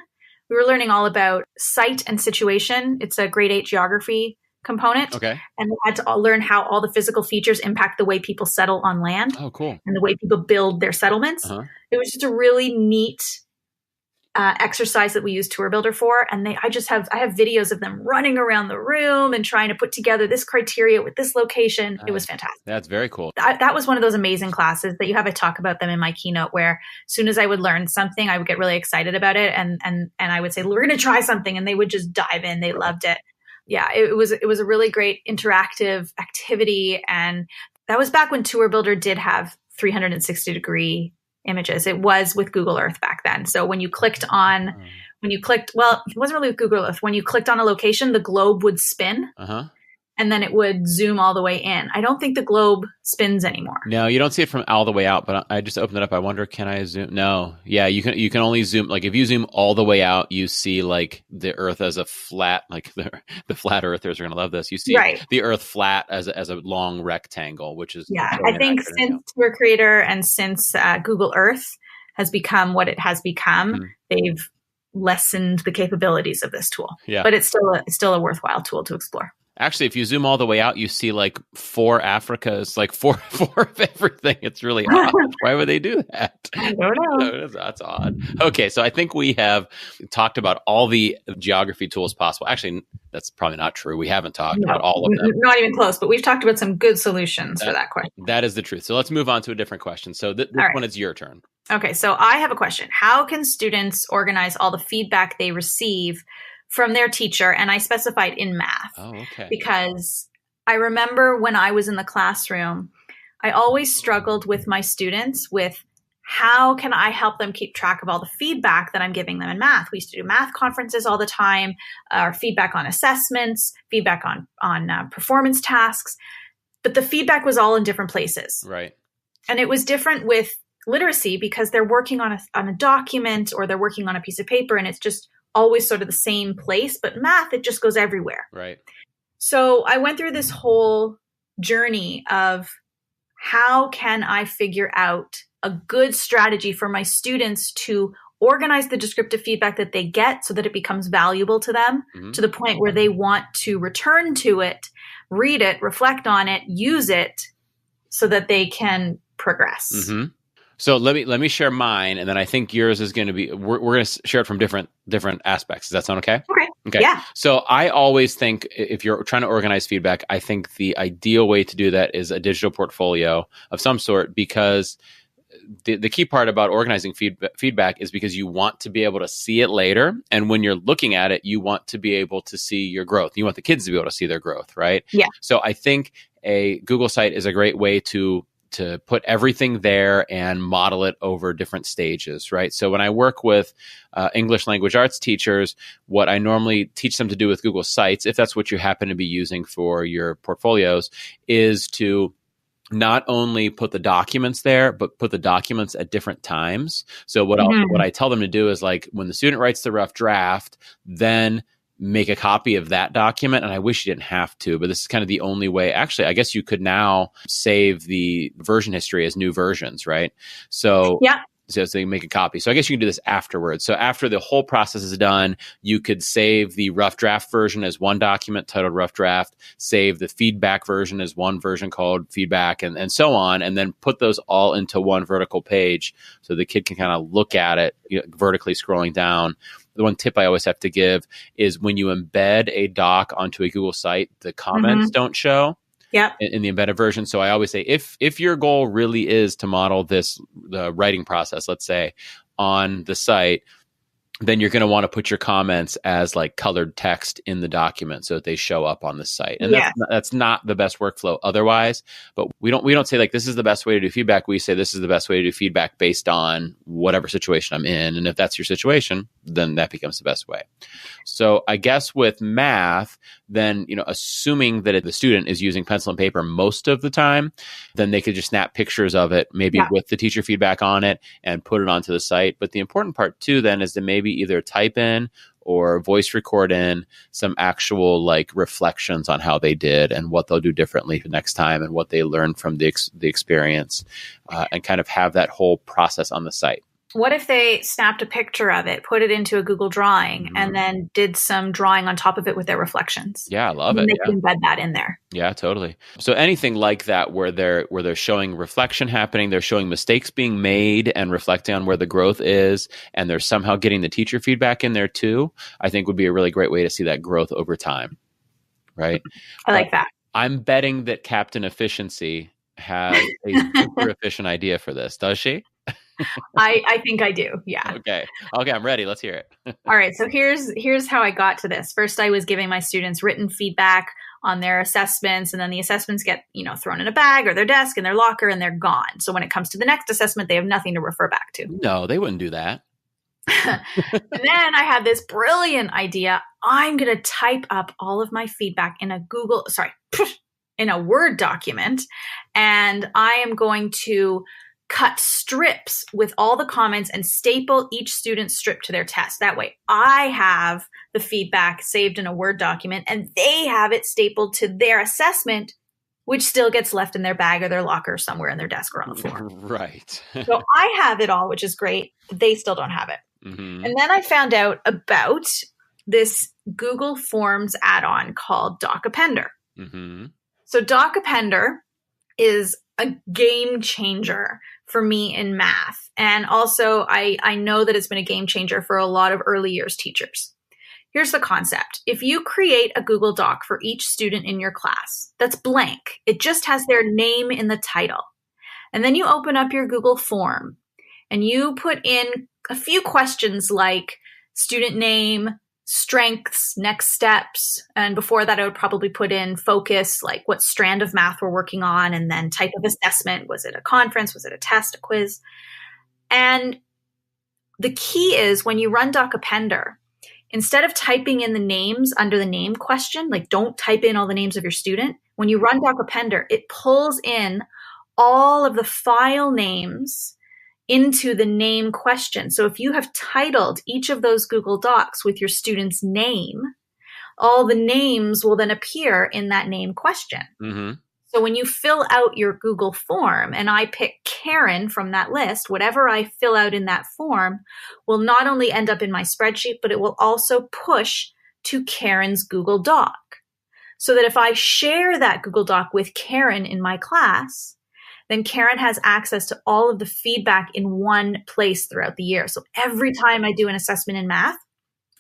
We were learning all about site and situation. It's a grade 8 geography component. Okay. And we had to all learn how all the physical features impact the way people settle on land. Oh, cool. And the way people build their settlements. Uh-huh. It was just a really neat exercise that we used Tour Builder for. And I have videos of them running around the room and trying to put together this criteria with this location. It was fantastic. That's very cool. That was one of those amazing classes that you have. I talk about them in my keynote, where as soon as I would learn something, I would get really excited about it. And I would say, we're going to try something. And they would just dive in. They loved it. Yeah, it was a really great interactive activity. And that was back when Tour Builder did have 360-degree images. It was with Google Earth back then. So when you clicked, well, it wasn't really with Google Earth. When you clicked on a location, the globe would spin. And then it would zoom all the way in. I don't think the globe spins anymore. No, you don't see it from all the way out, but I just opened it up. I wonder, can I zoom? No. Yeah, you can only zoom. Like if you zoom all the way out, you see like the Earth as a flat, like the flat earthers are going to love this. You see the Earth flat as a long rectangle, which is. Yeah, I think since Tour Creator and since Google Earth has become what it has become, they've lessened the capabilities of this tool. Yeah. But it's still a worthwhile tool to explore. Actually, if you zoom all the way out, you see like 4 Africas, like four of everything. It's really odd. Why would they do that? I don't know. That's odd. Okay, so I think we have talked about all the geography tools possible. Actually, that's probably not true. We haven't talked about all of them. Not even close, but we've talked about some good solutions for that question. That is the truth. So let's move on to a different question. So this one is your turn. Okay, so I have a question. How can students organize all the feedback they receive from their teacher? And I specified in math. Oh, okay. Because I remember when I was in the classroom, I always struggled with my students with how can I help them keep track of all the feedback that I'm giving them in math. We used to do math conferences all the time, or feedback on assessments, feedback on performance tasks. But the feedback was all in different places. Right. And it was different with literacy because they're working on a document or they're working on a piece of paper, and it's just always sort of the same place. But math, it just goes everywhere. Right. So I went through this whole journey of how can I figure out a good strategy for my students to organize the descriptive feedback that they get so that it becomes valuable to them to the point where they want to return to it, read it, reflect on it, use it so that they can progress. Mm-hmm. So let me share mine, and then I think yours is going to be we're going to share it from different aspects. Does that sound okay? Okay. Yeah. So I always think if you're trying to organize feedback, I think the ideal way to do that is a digital portfolio of some sort, because the key part about organizing feedback is because you want to be able to see it later, and when you're looking at it, you want to be able to see your growth. You want the kids to be able to see their growth, right? Yeah. So I think a Google site is a great way to put everything there and model it over different stages, right? So when I work with English language arts teachers, what I normally teach them to do with Google Sites, if that's what you happen to be using for your portfolios, is to not only put the documents there, but put the documents at different times. So what I tell them to do is, like, when the student writes the rough draft, then make a copy of that document. And I wish you didn't have to, but this is kind of the only way. Actually, I guess you could now save the version history as new versions, right? So yeah. So you can make a copy. So I guess you can do this afterwards. So after the whole process is done, you could save the rough draft version as one document titled rough draft, save the feedback version as one version called feedback, and so on, and then put those all into one vertical page so the kid can kind of look at it, vertically scrolling down. The one tip I always have to give is when you embed a doc onto a Google site, the comments don't show. In the embedded version. So I always say, if your goal really is to model the writing process, let's say, on the site, then you're going to want to put your comments as like colored text in the document so that they show up on the site. And that's not the best workflow otherwise, but we don't say like, this is the best way to do feedback. We say this is the best way to do feedback based on whatever situation I'm in. And if that's your situation, then that becomes the best way. So I guess with math, then, assuming that the student is using pencil and paper most of the time, then they could just snap pictures of it, maybe with the teacher feedback on it, and put it onto the site. But the important part too, then, is to maybe maybe either type in or voice record in some actual like reflections on how they did and what they'll do differently next time and what they learned from the experience, and kind of have that whole process on the site. What if they snapped a picture of it, put it into a Google Drawing, and then did some drawing on top of it with their reflections? Yeah, I love it. They can embed that in there. Yeah, totally. So anything like that where they're showing reflection happening, they're showing mistakes being made and reflecting on where the growth is, and they're somehow getting the teacher feedback in there too, I think would be a really great way to see that growth over time. Right? I like that. I'm betting that Captain Efficiency has a super efficient idea for this. Does she? I think I do. Yeah. Okay, I'm ready. Let's hear it. All right. So here's how I got to this. First, I was giving my students written feedback on their assessments, and then the assessments get, thrown in a bag or their desk in their locker, and they're gone. So when it comes to the next assessment, they have nothing to refer back to. No, they wouldn't do that. And then I had this brilliant idea. I'm going to type up all of my feedback in a Word document, and I am going to cut strips with all the comments and staple each student's strip to their test. That way I have the feedback saved in a Word document and they have it stapled to their assessment, which still gets left in their bag or their locker somewhere in their desk or on the floor. Right. So I have it all, which is great. They still don't have it. Mm-hmm. And then I found out about this Google Forms add-on called Appender. Mm-hmm. So Appender is a game changer for me in math. And also I know that it's been a game changer for a lot of early years teachers. Here's the concept. If you create a Google Doc for each student in your class that's blank, it just has their name in the title. And then you open up your Google form and you put in a few questions like student name, strengths, next steps. And before that, I would probably put in focus, like what strand of math we're working on, and then type of assessment. Was it a conference? Was it a test, a quiz? And the key is when you run Appender, instead of typing in the names under the name question, like don't type in all the names of your student. When you run Appender, it pulls in all of the file names into the name question. So if you have titled each of those Google Docs with your student's name, all the names will then appear in that name question. Mm-hmm. So when you fill out your Google form and I pick Karen from that list, whatever I fill out in that form will not only end up in my spreadsheet, but it will also push to Karen's Google Doc. So that if I share that Google Doc with Karen in my class, then Karen has access to all of the feedback in one place throughout the year. So every time I do an assessment in math,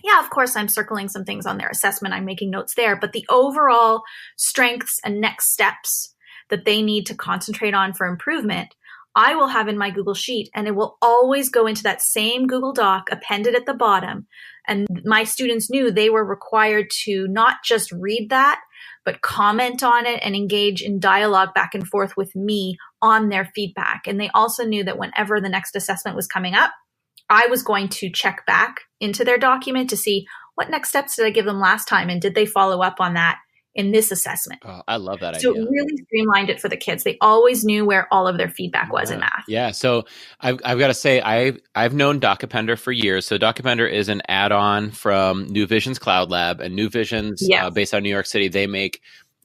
yeah, of course, I'm circling some things on their assessment. I'm making notes there, but the overall strengths and next steps that they need to concentrate on for improvement, I will have in my Google Sheet, and it will always go into that same Google Doc appended at the bottom. And my students knew they were required to not just read that, but comment on it and engage in dialogue back and forth with me on their feedback. And they also knew that whenever the next assessment was coming up, I was going to check back into their document to see what next steps did I give them last time, and did they follow up on that in this assessment. Oh, I love that idea. So it really streamlined it for the kids. They always knew where all of their feedback was in math. Yeah. So I've got to say, I've known Appender for years. So Appender is an add-on from New Vision's Cloud Lab, and New Vision's based out of New York City. They make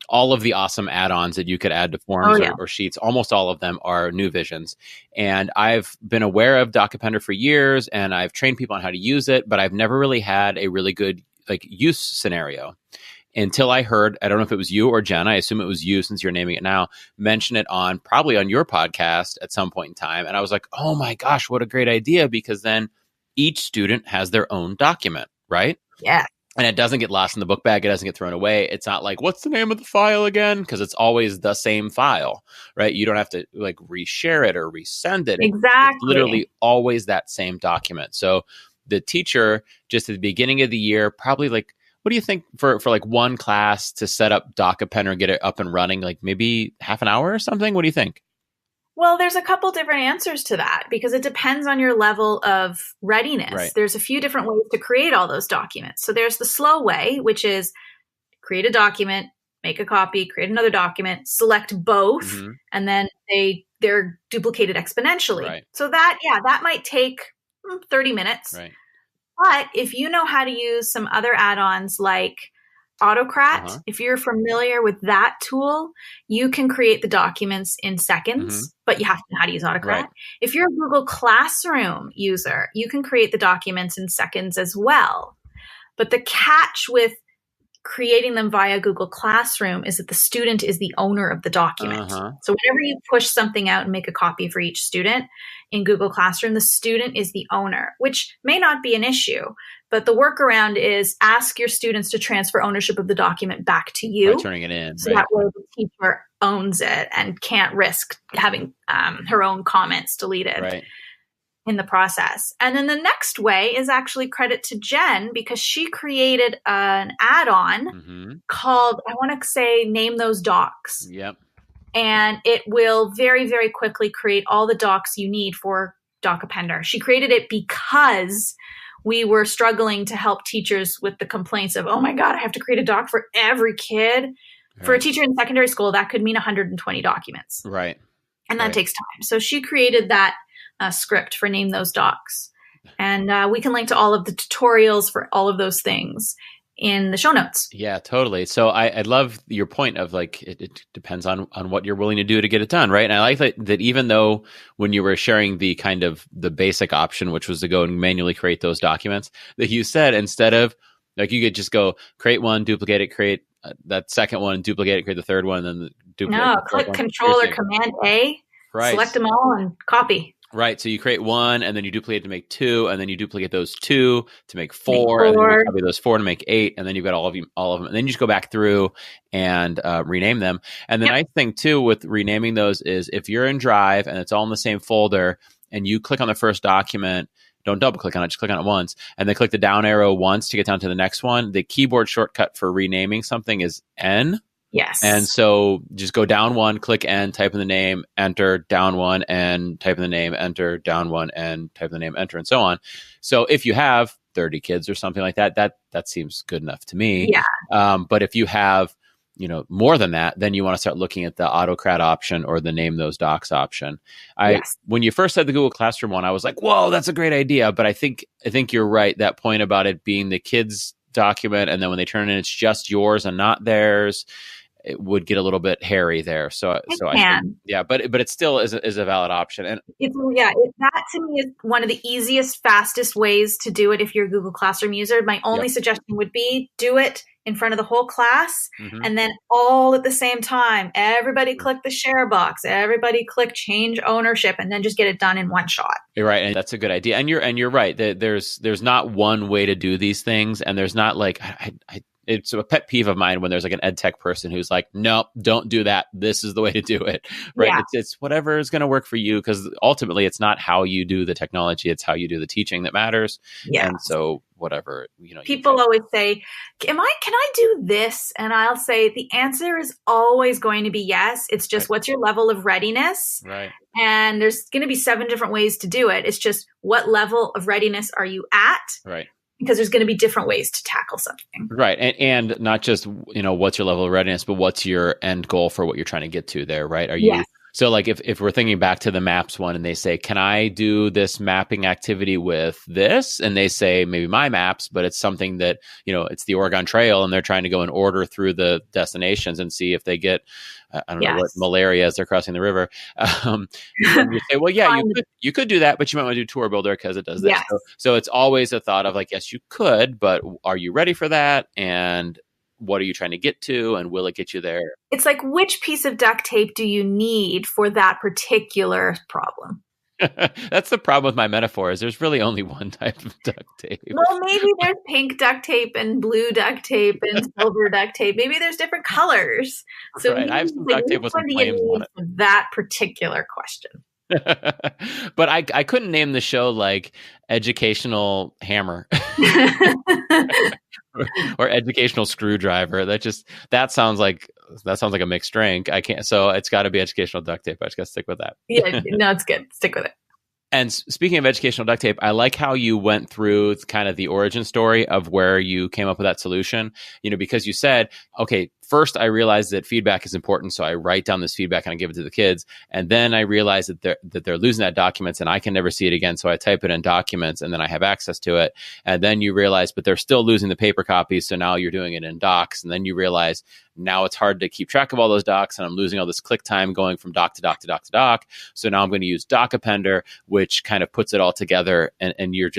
all of the awesome add-ons that you could add to forms or sheets. Almost all of them are New Vision's. And I've been aware of Appender for years, and I've trained people on how to use it, but I've never really had a really good use scenario until I heard, I don't know if it was you or Jen, I assume it was you since you're naming it now, mention it probably on your podcast at some point in time. And I was like, oh my gosh, what a great idea, because then each student has their own document, right? Yeah. And it doesn't get lost in the book bag. It doesn't get thrown away. It's not like, what's the name of the file again? Because it's always the same file, right? You don't have to reshare it or resend it. Exactly. It's literally always that same document. So the teacher, just at the beginning of the year, probably what do you think for one class to set up Appender and get it up and running? Maybe half an hour or something? What do you think? Well, there's a couple different answers to that because it depends on your level of readiness. Right. There's a few different ways to create all those documents. So there's the slow way, which is create a document, make a copy, create another document, select both, and then they're duplicated exponentially. Right. So that might take 30 minutes. Right. But if you know how to use some other add-ons like Autocrat, if you're familiar with that tool, you can create the documents in seconds, but you have to know how to use Autocrat. Right. If you're a Google Classroom user, you can create the documents in seconds as well. But the catch with creating them via Google Classroom is that the student is the owner of the document. So whenever you push something out and make a copy for each student in Google Classroom, the student is the owner, which may not be an issue. But the workaround is ask your students to transfer ownership of the document back to you. By turning it in. So that way the teacher owns it and can't risk having her own comments deleted in the process. And then the next way is actually credit to Jen, because she created an add-on called, I want to say, Name Those Docs. Yep. And it will very, very quickly create all the docs you need for Doc Appender. She created it because we were struggling to help teachers with the complaints of, oh my God, I have to create a doc for every kid. Right. For a teacher in secondary school, that could mean 120 documents. Right. And that takes time. So she created that script for Name Those Docs. And we can link to all of the tutorials for all of those things in the show notes. Yeah, totally. So I love your point of like, it depends on what you're willing to do to get it done, right? And I like that even though when you were sharing the kind of the basic option, which was to go and manually create those documents, that you said instead of like, you could just go create one, duplicate it, create that second one, duplicate it, create the third one, and then duplicate. No, click Control or Command A, select them all and copy. Right. So you create one and then you duplicate to make two, and then you duplicate those two to make four, and then you copy those four to make 8, and then you've got all of them. And then you just go back through and rename them. And the nice thing too with renaming those is if you're in Drive and it's all in the same folder and you click on the first document, don't double click on it, just click on it once, and then click the down arrow once to get down to the next one. The keyboard shortcut for renaming something is N. Yes. And so just go down one, click N, type in the name, enter, down one, and type in the name, enter, down one, and type in the name, enter, and so on. So if you have 30 kids or something like that, that seems good enough to me. Yeah. But if you have, more than that, then you want to start looking at the Autocrat option or the Name Those Docs option. When you first said the Google Classroom one, I was like, whoa, that's a great idea. But I think you're right. That point about it being the kids' document, and then when they turn it in, it's just yours and not theirs. It would get a little bit hairy there. So I think, but it still is a valid option. And that to me is one of the easiest, fastest ways to do it if you're a Google Classroom user. My only suggestion would be do it in front of the whole class, and then all at the same time. Everybody click the share box. Everybody click change ownership, and then just get it done in one shot. You're right, and that's a good idea. And you're right. There's not one way to do these things, and there's not like it's a pet peeve of mine when there's like an ed tech person who's like, no, don't do that. This is the way to do it. Right. Yeah. It's whatever is going to work for you, because ultimately it's not how you do the technology. It's how you do the teaching that matters. Yeah. And so whatever, people always say, can I do this? And I'll say the answer is always going to be yes. It's just what's your level of readiness? Right. And there's going to be 7 different ways to do it. It's just what level of readiness are you at? Right. Because there's going to be different ways to tackle something. Right. And not just, what's your level of readiness, but what's your end goal for what you're trying to get to there, right? Are you So like if we're thinking back to the maps one and they say, can I do this mapping activity with this? And they say maybe my maps, but it's something that, it's the Oregon Trail and they're trying to go and order through the destinations and see if they get, I don't know what malaria as they're crossing the river. You say, well, yeah, you could do that, but you might want to do Tour Builder because it does this. Yes. So it's always a thought of like, yes, you could, but are you ready for that? And what are you trying to get to? And will it get you there? It's like, which piece of duct tape do you need for that particular problem? That's the problem with my metaphors. There's really only one type of duct tape. Well, maybe there's pink duct tape and blue duct tape and silver duct tape. Maybe there's different colors. So I have some duct tape with some flames on it. For that particular question. But I couldn't name the show like Educational Hammer or Educational Screwdriver. That sounds like a mixed drink. I can't. So it's got to be Educational Duct Tape. I just got to stick with that. Yeah, no, it's good. Stick with it. And speaking of educational duct tape, I like how you went through kind of the origin story of where you came up with that solution, because you said, okay, first I realized that feedback is important. So I write down this feedback and I give it to the kids. And then I realize that they're losing that documents and I can never see it again. So I type it in documents and then I have access to it. And then you realize, but they're still losing the paper copies. So now you're doing it in docs. And then you realize now it's hard to keep track of all those docs and I'm losing all this click time going from doc to doc to doc to doc. So now I'm going to use Doc Appender, which kind of puts it all together and you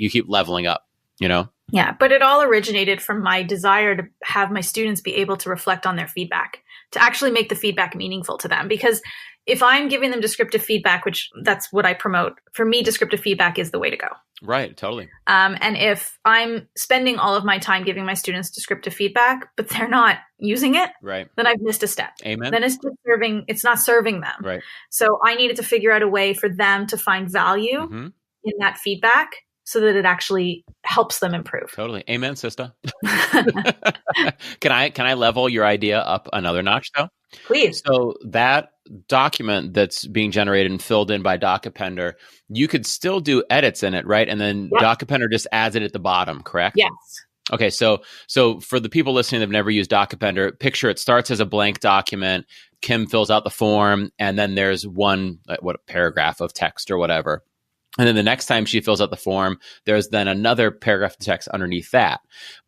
keep leveling up, you know? Yeah, but it all originated from my desire to have my students be able to reflect on their feedback, to actually make the feedback meaningful to them. Because if I'm giving them descriptive feedback, which that's what I promote, for me, descriptive feedback is the way to go. Right, totally. And if I'm spending all of my time giving my students descriptive feedback, but they're not using it, right, then I've missed a step. Amen. Then it's not serving them. Right. So I needed to figure out a way for them to find value in that feedback so that it actually helps them improve. Totally. Amen, sister. Can I level your idea up another notch though? Please. So that document that's being generated and filled in by Doc Appender, you could still do edits in it, right? And then Doc Appender just adds it at the bottom, correct? Yes. Okay, so for the people listening that've never used Doc Appender, picture it starts as a blank document. Kim fills out the form, and then there's one paragraph of text or whatever. And then the next time she fills out the form, there's then another paragraph of text underneath that.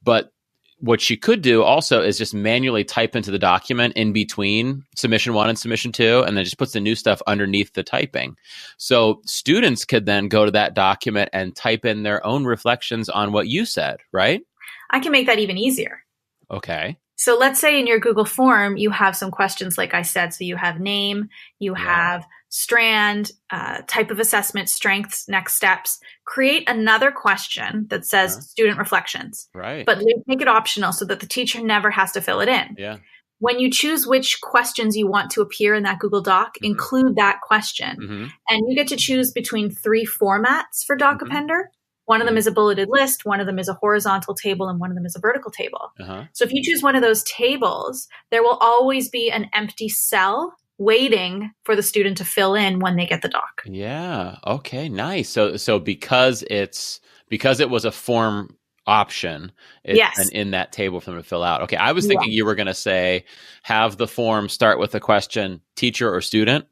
But what she could do also is just manually type into the document in between submission 1 and submission 2, and then just puts the new stuff underneath the typing. So students could then go to that document and type in their own reflections on what you said, right? I can make that even easier. Okay. So let's say in your Google form, you have some questions, like I said. So you have name, you have strand, type of assessment, strengths, next steps. Create another question that says student reflections. Right. But make it optional so that the teacher never has to fill it in. Yeah. When you choose which questions you want to appear in that Google Doc, include that question. And you get to choose between 3 formats for Doc Appender. One of them is a bulleted list, one of them is a horizontal table, and one of them is a vertical table. So if you choose one of those tables, there will always be an empty cell waiting for the student to fill in when they get the doc. Yeah. Okay. Nice. So because it was a form option, it's in that table for them to fill out. Okay. I was thinking you were going to say, have the form start with the question, teacher or student,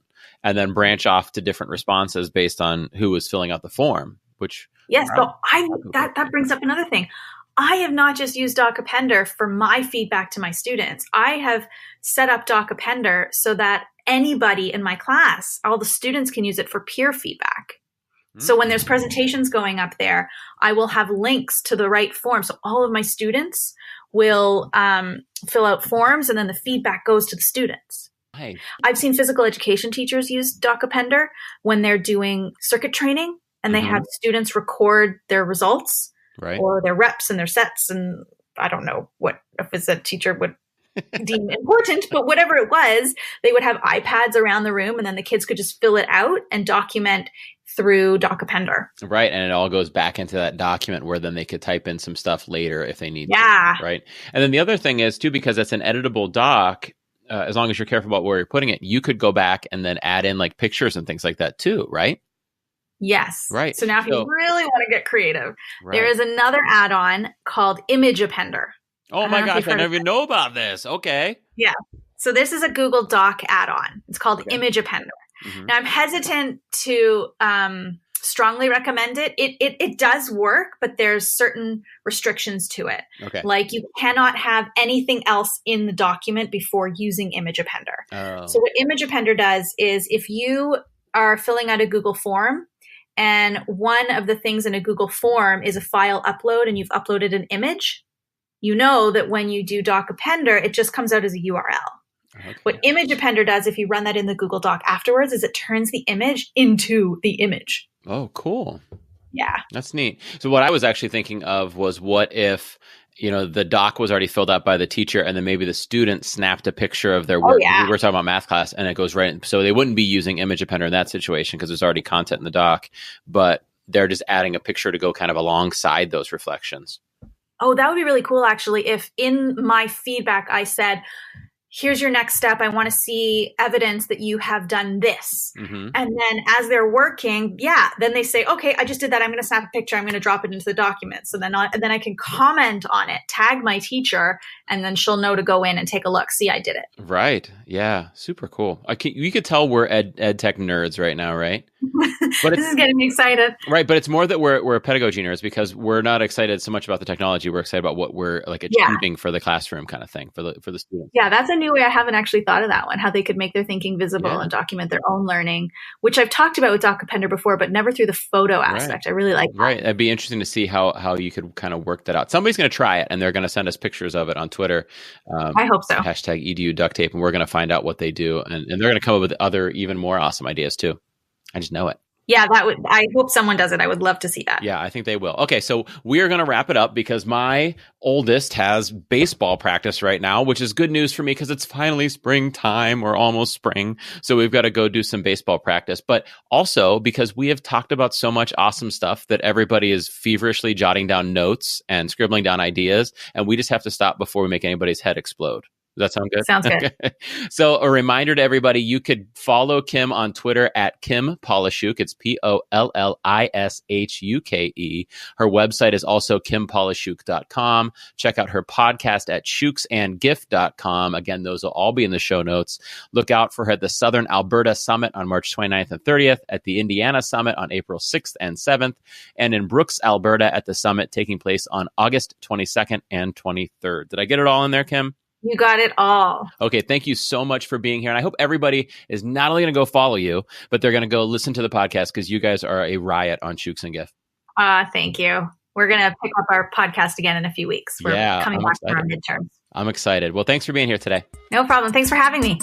and then branch off to different responses based on who was filling out the form, which... Yes, but that brings up another thing. I have not just used Doc Appender for my feedback to my students. I have set up Doc Appender so that anybody in my class, all the students can use it for peer feedback. So when there's presentations going up there, I will have links to the right form. So all of my students will fill out forms and then the feedback goes to the students. Hey. I've seen physical education teachers use Doc Appender when they're doing circuit training. And they have students record their results or their reps and their sets. And I don't know what a phys ed teacher would deem important, but whatever it was, they would have iPads around the room and then the kids could just fill it out and document through Doc Appender. Right. And it all goes back into that document where then they could type in some stuff later if they need to. Right. And then the other thing is too, because it's an editable doc, as long as you're careful about where you're putting it, you could go back and then add in like pictures and things like that too, right? Yes. Right. So now if you really want to get creative, there is another add-on called Image Appender. Oh my gosh, I never even know about this. Okay. Yeah. So this is a Google Doc add-on. It's called Image Appender. Now I'm hesitant to strongly recommend it. It does work, but there's certain restrictions to it. Okay. Like you cannot have anything else in the document before using Image Appender. Oh. So what Image Appender does is if you are filling out a Google form, and one of the things in a Google form is a file upload and you've uploaded an image, you know that when you do Doc Appender, it just comes out as a URL. Okay. What Image Appender does, if you run that in the Google Doc afterwards, is it turns the image into the image. Oh, cool. Yeah. That's neat. So what I was actually thinking of was what if, the doc was already filled out by the teacher and then maybe the student snapped a picture of their work. We were talking about math class and it goes right in. So they wouldn't be using Image Appender in that situation because there's already content in the doc, but they're just adding a picture to go kind of alongside those reflections. Oh, that would be really cool, actually. If in my feedback I said, here's your next step. I want to see evidence that you have done this. Mm-hmm. And then as they're working, then they say, okay, I just did that. I'm going to snap a picture. I'm going to drop it into the document. So then I can comment on it, tag my teacher, and then she'll know to go in and take a look. See, I did it. Right. Yeah. Super cool. You could tell we're ed tech nerds right now, right? But this is getting me excited. Right. But it's more that we're pedagogy nerds because we're not excited so much about the technology. We're excited about what we're like achieving for the classroom kind of thing for the students. Yeah. That's a new way. I haven't actually thought of that one, how they could make their thinking visible and document their own learning, which I've talked about with Appender before, but never through the photo aspect. I really like that. Right. It'd be interesting to see how you could kind of work that out. Somebody's going to try it and they're going to send us pictures of it on Twitter. I hope so. #edu duct tape. And we're going to find out what they do. And they're going to come up with other, even more awesome ideas too. I just know it. Yeah, I hope someone does it. I would love to see that. Yeah, I think they will. Okay, so we are going to wrap it up because my oldest has baseball practice right now, which is good news for me because it's finally springtime or almost spring. So we've got to go do some baseball practice. But also because we have talked about so much awesome stuff that everybody is feverishly jotting down notes and scribbling down ideas. And we just have to stop before we make anybody's head explode. Does that sound good? Sounds good. Okay. So a reminder to everybody, you could follow Kim on Twitter at Kim Pollishuke. It's Pollishuke. Her website is also KimPollishuke.com. Check out her podcast at shukesandgift.com. Again, those will all be in the show notes. Look out for her at the Southern Alberta Summit on March 29th and 30th, at the Indiana Summit on April 6th and 7th, and in Brooks, Alberta at the Summit taking place on August 22nd and 23rd. Did I get it all in there, Kim? You got it all. Okay, thank you so much for being here. And I hope everybody is not only going to go follow you, but they're going to go listen to the podcast because you guys are a riot on Shukes and GIF. Thank you. We're going to pick up our podcast again in a few weeks. We're coming back from our midterms. I'm excited. Well, thanks for being here today. No problem. Thanks for having me.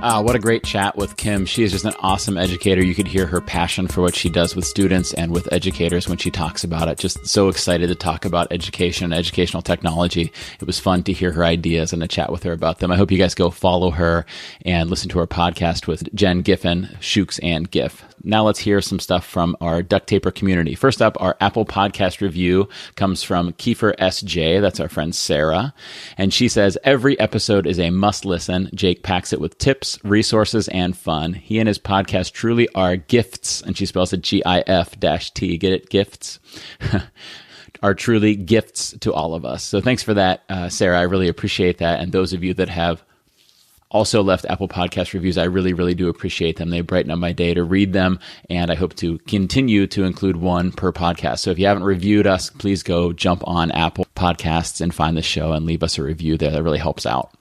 What a great chat with Kim. She is just an awesome educator. You could hear her passion for what she does with students and with educators when she talks about it. Just so excited to talk about education and educational technology. It was fun to hear her ideas and to chat with her about them. I hope you guys go follow her and listen to her podcast with Jen Giffen, Shukes and GIF. Now let's hear some stuff from our Duct Taper community. First up, our Apple Podcast review comes from Kiefer SJ. That's our friend Sarah. And she says, every episode is a must listen. Jake packs it with tips, resources, and fun. He and his podcast truly are gifts. And she spells it GIF-T. Get it? Gifts? Are truly gifts to all of us. So thanks for that, Sarah. I really appreciate that. And those of you that have also left Apple Podcast reviews, I really, really do appreciate them. They brighten up my day to read them, and I hope to continue to include one per podcast. So if you haven't reviewed us, please go jump on Apple Podcasts and find the show and leave us a review there. That really helps out.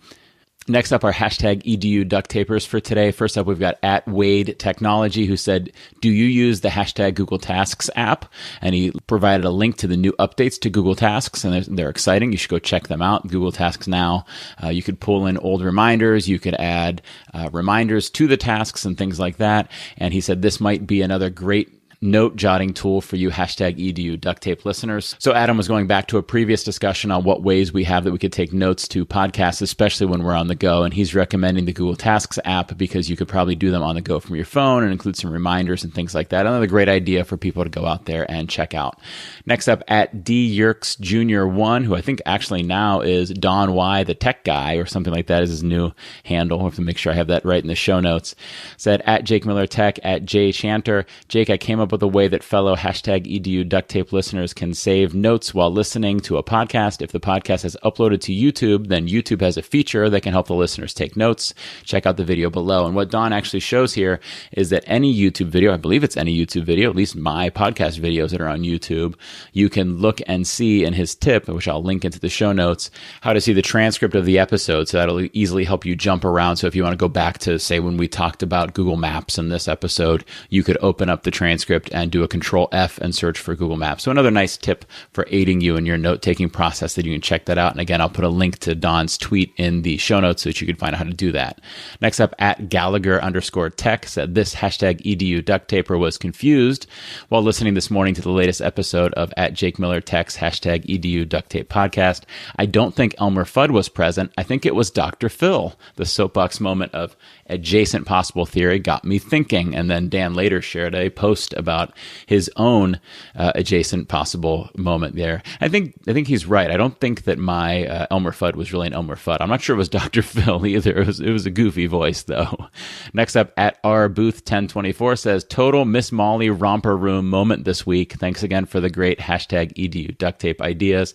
Next up, our #edu duct tapers for today. First up, we've got at Wade Technology, who said, do you use the Google Tasks app? And he provided a link to the new updates to Google Tasks, and they're exciting. You should go check them out. Google Tasks now. You could pull in old reminders. You could add reminders to the tasks and things like that. And he said this might be another great note jotting tool for you #edu duct tape listeners. So Adam was going back to a previous discussion on what ways we have that we could take notes to podcasts, especially when we're on the go. And he's recommending the Google Tasks app because you could probably do them on the go from your phone and include some reminders and things like that. Another great idea for people to go out there and check out. Next up, at D Yerks Jr. 1, who I think actually now is Don Y, the tech guy, or something like that is his new handle. I have to make sure I have that right in the show notes. Said at JakeMillerTech, at Jay Shanter. Jake, I came up with a way that fellow #edu duct tape listeners can save notes while listening to a podcast. If the podcast is uploaded to YouTube, then YouTube has a feature that can help the listeners take notes. Check out the video below. And what Don actually shows here is that any YouTube video, I believe it's any YouTube video, at least my podcast videos that are on YouTube, you can look and see in his tip, which I'll link into the show notes, how to see the transcript of the episode. So that'll easily help you jump around. So if you want to go back to, say, when we talked about Google Maps in this episode, you could open up the transcript and do a Control F and search for Google Maps. So another nice tip for aiding you in your note-taking process that you can check that out. And again, I'll put a link to Don's tweet in the show notes so that you can find out how to do that. Next up, at Gallagher_Tech said this #edu duct taper was confused while listening this morning to the latest episode of at JakeMillerTech's #edu duct tape podcast. I don't think Elmer Fudd was present. I think it was Dr. Phil. The soapbox moment of adjacent possible theory got me thinking. And then Dan later shared a post about his own adjacent possible moment there. I think he's right. I don't think that my Elmer Fudd was really an Elmer Fudd. I'm not sure it was Dr. Phil either. It was a goofy voice though. Next up, at our booth 1024 says, total Miss Molly romper room moment this week. Thanks again for the great #edu duct tape ideas.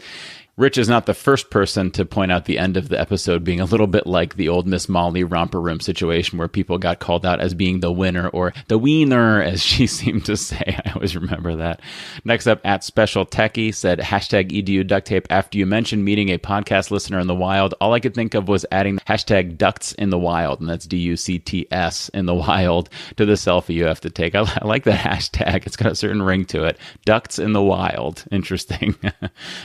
Rich is not the first person to point out the end of the episode being a little bit like the old Miss Molly romper room situation where people got called out as being the winner or the wiener, as she seemed to say. I always remember that. Next up, at Special Techie said, #edu duct tape. After you mentioned meeting a podcast listener in the wild, all I could think of was adding #ducts in the wild, and that's DUCTS in the wild, to the selfie you have to take. I like that hashtag. It's got a certain ring to it. Ducts in the wild. Interesting.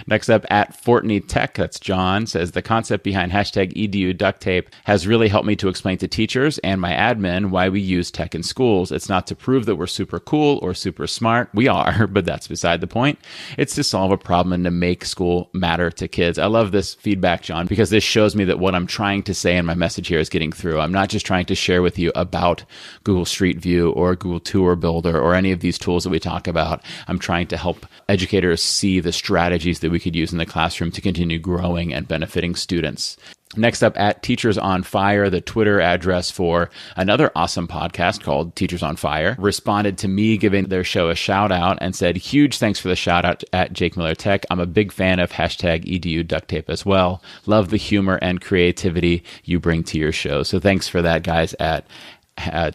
Next up, at Fortney Tech, that's John, says the concept behind #edu duct tape has really helped me to explain to teachers and my admin why we use tech in schools. It's not to prove that we're super cool or super smart. We are, but that's beside the point. It's to solve a problem and to make school matter to kids. I love this feedback, John, because this shows me that what I'm trying to say in my message here is getting through. I'm not just trying to share with you about Google Street View or Google Tour Builder or any of these tools that we talk about. I'm trying to help educators see the strategies that we could use in the classroom to continue growing and benefiting students. Next up, at Teachers on Fire, the Twitter address for another awesome podcast called Teachers on Fire, responded to me giving their show a shout out and said, huge thanks for the shout out at JakeMillerTech. I'm a big fan of #edu duct tape as well. Love the humor and creativity you bring to your show. So thanks for that, guys, at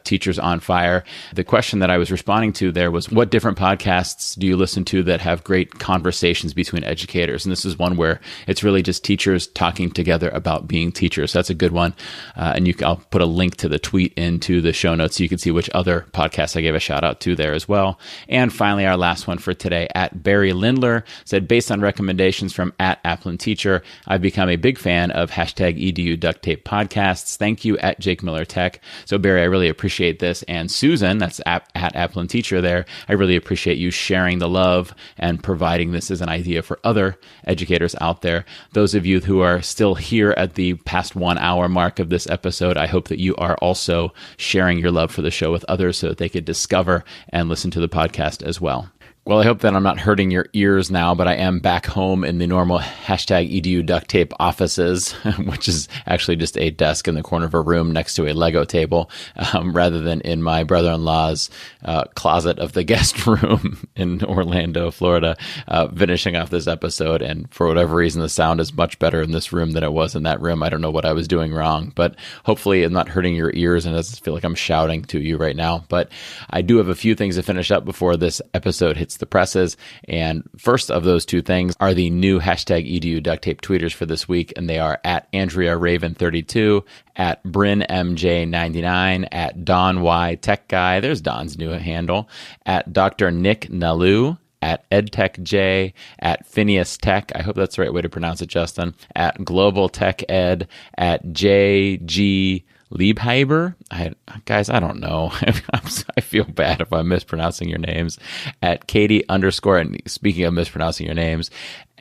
Teachers on Fire. The question that I was responding to there was, what different podcasts do you listen to that have great conversations between educators? And this is one where it's really just teachers talking together about being teachers. That's a good one. And I'll put a link to the tweet into the show notes so you can see which other podcasts I gave a shout out to there as well. And finally, our last one for today, at Barry Lindler, said, based on recommendations from at Applin Teacher, I've become a big fan of #edu duct tape podcasts. Thank you at JakeMillerTech. So Barry, I really appreciate this. And Susan, that's at Applin Teacher there, I really appreciate you sharing the love and providing this as an idea for other educators out there. Those of you who are still here at the past 1 hour mark of this episode, I hope that you are also sharing your love for the show with others so that they could discover and listen to the podcast as well. Well, I hope that I'm not hurting your ears now, but I am back home in the normal #edu duct tape offices, which is actually just a desk in the corner of a room next to a Lego table, rather than in my brother-in-law's closet of the guest room in Orlando, Florida, finishing off this episode. And for whatever reason, the sound is much better in this room than it was in that room. I don't know what I was doing wrong, but hopefully I'm not hurting your ears and it doesn't feel like I'm shouting to you right now. But I do have a few things to finish up before this episode hits the presses. And first of those two things are the new #edu duct tape tweeters for this week. And they are at Andrea Raven 32, at Bryn MJ99, at Don Y Tech Guy. There's Don's new handle, at Dr. Nick Nalu, at EdTechJ, at Phineas Tech, I hope that's the right way to pronounce it, Justin, at Global Tech Ed, at JG Liebhaber. Guys, I don't know. I feel bad if I'm mispronouncing your names. At Katie _ and speaking of mispronouncing your names,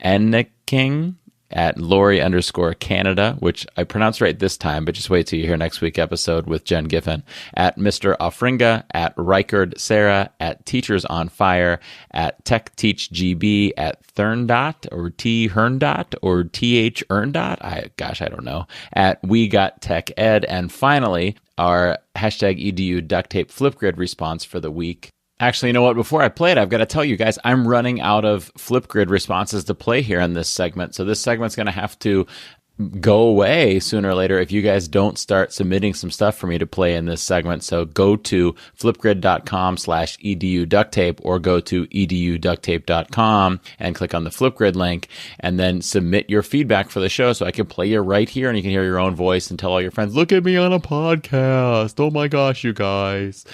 Enneking, at Lori _ Canada, which I pronounced right this time, but just wait till you hear next week's episode with Jen Giffen, at Mr. Offringa, at Reichard Sarah, at Teachers on Fire, at Tech Teach GB, at Thurndot or T Herndot or TH Erndot. I don't know. At We Got Tech Ed. And finally, our #edu duct tape Flipgrid response for the week. Actually, you know what? Before I play it, I've got to tell you guys, I'm running out of Flipgrid responses to play here in this segment. So this segment's going to have to go away sooner or later if you guys don't start submitting some stuff for me to play in this segment. So go to flipgrid.com/edu duct tape or go to eduducttape.com and click on the Flipgrid link and then submit your feedback for the show so I can play you right here and you can hear your own voice and tell all your friends, look at me on a podcast. Oh my gosh, you guys.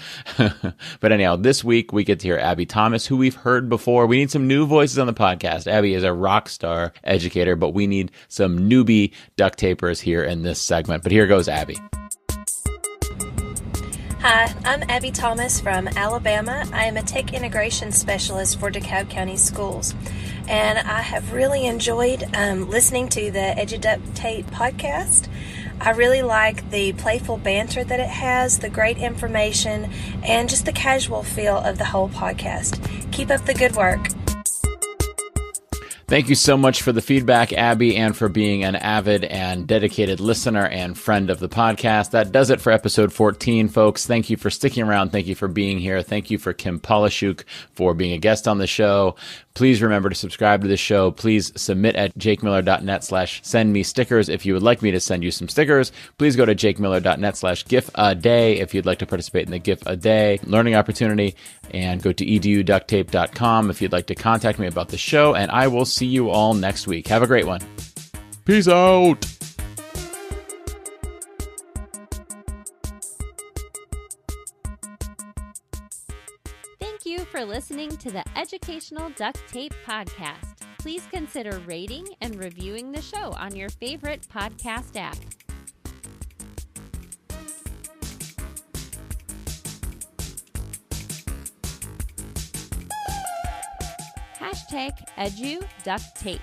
But anyhow, this week we get to hear Abby Thomas, who we've heard before. We need some new voices on the podcast. Abby is a rock star educator, but we need some newbie duct tapers here in this segment. But here goes Abby. Hi, I'm Abby Thomas from Alabama. I am a tech integration specialist for DeKalb County Schools, and I have really enjoyed listening to the EduDuct Tape podcast. I really like the playful banter that it has, the great information, and just the casual feel of the whole podcast. Keep up the good work. Thank you so much for the feedback, Abby, and for being an avid and dedicated listener and friend of the podcast. That does it for episode 14, folks. Thank you for sticking around. Thank you for being here. Thank you for Kim Pollishuke for being a guest on the show. Please remember to subscribe to the show. Please submit at jakemiller.net/send me stickers if you would like me to send you some stickers. Please go to jakemiller.net/gif-a-day if you'd like to participate in the GIF-a-day learning opportunity. And go to eduducttape.com if you'd like to contact me about the show. And I will see you all next week. Have a great one. Peace out. Thank you for listening to the Educational Duct Tape Podcast. Please consider rating and reviewing the show on your favorite podcast app. #EduDuctTape.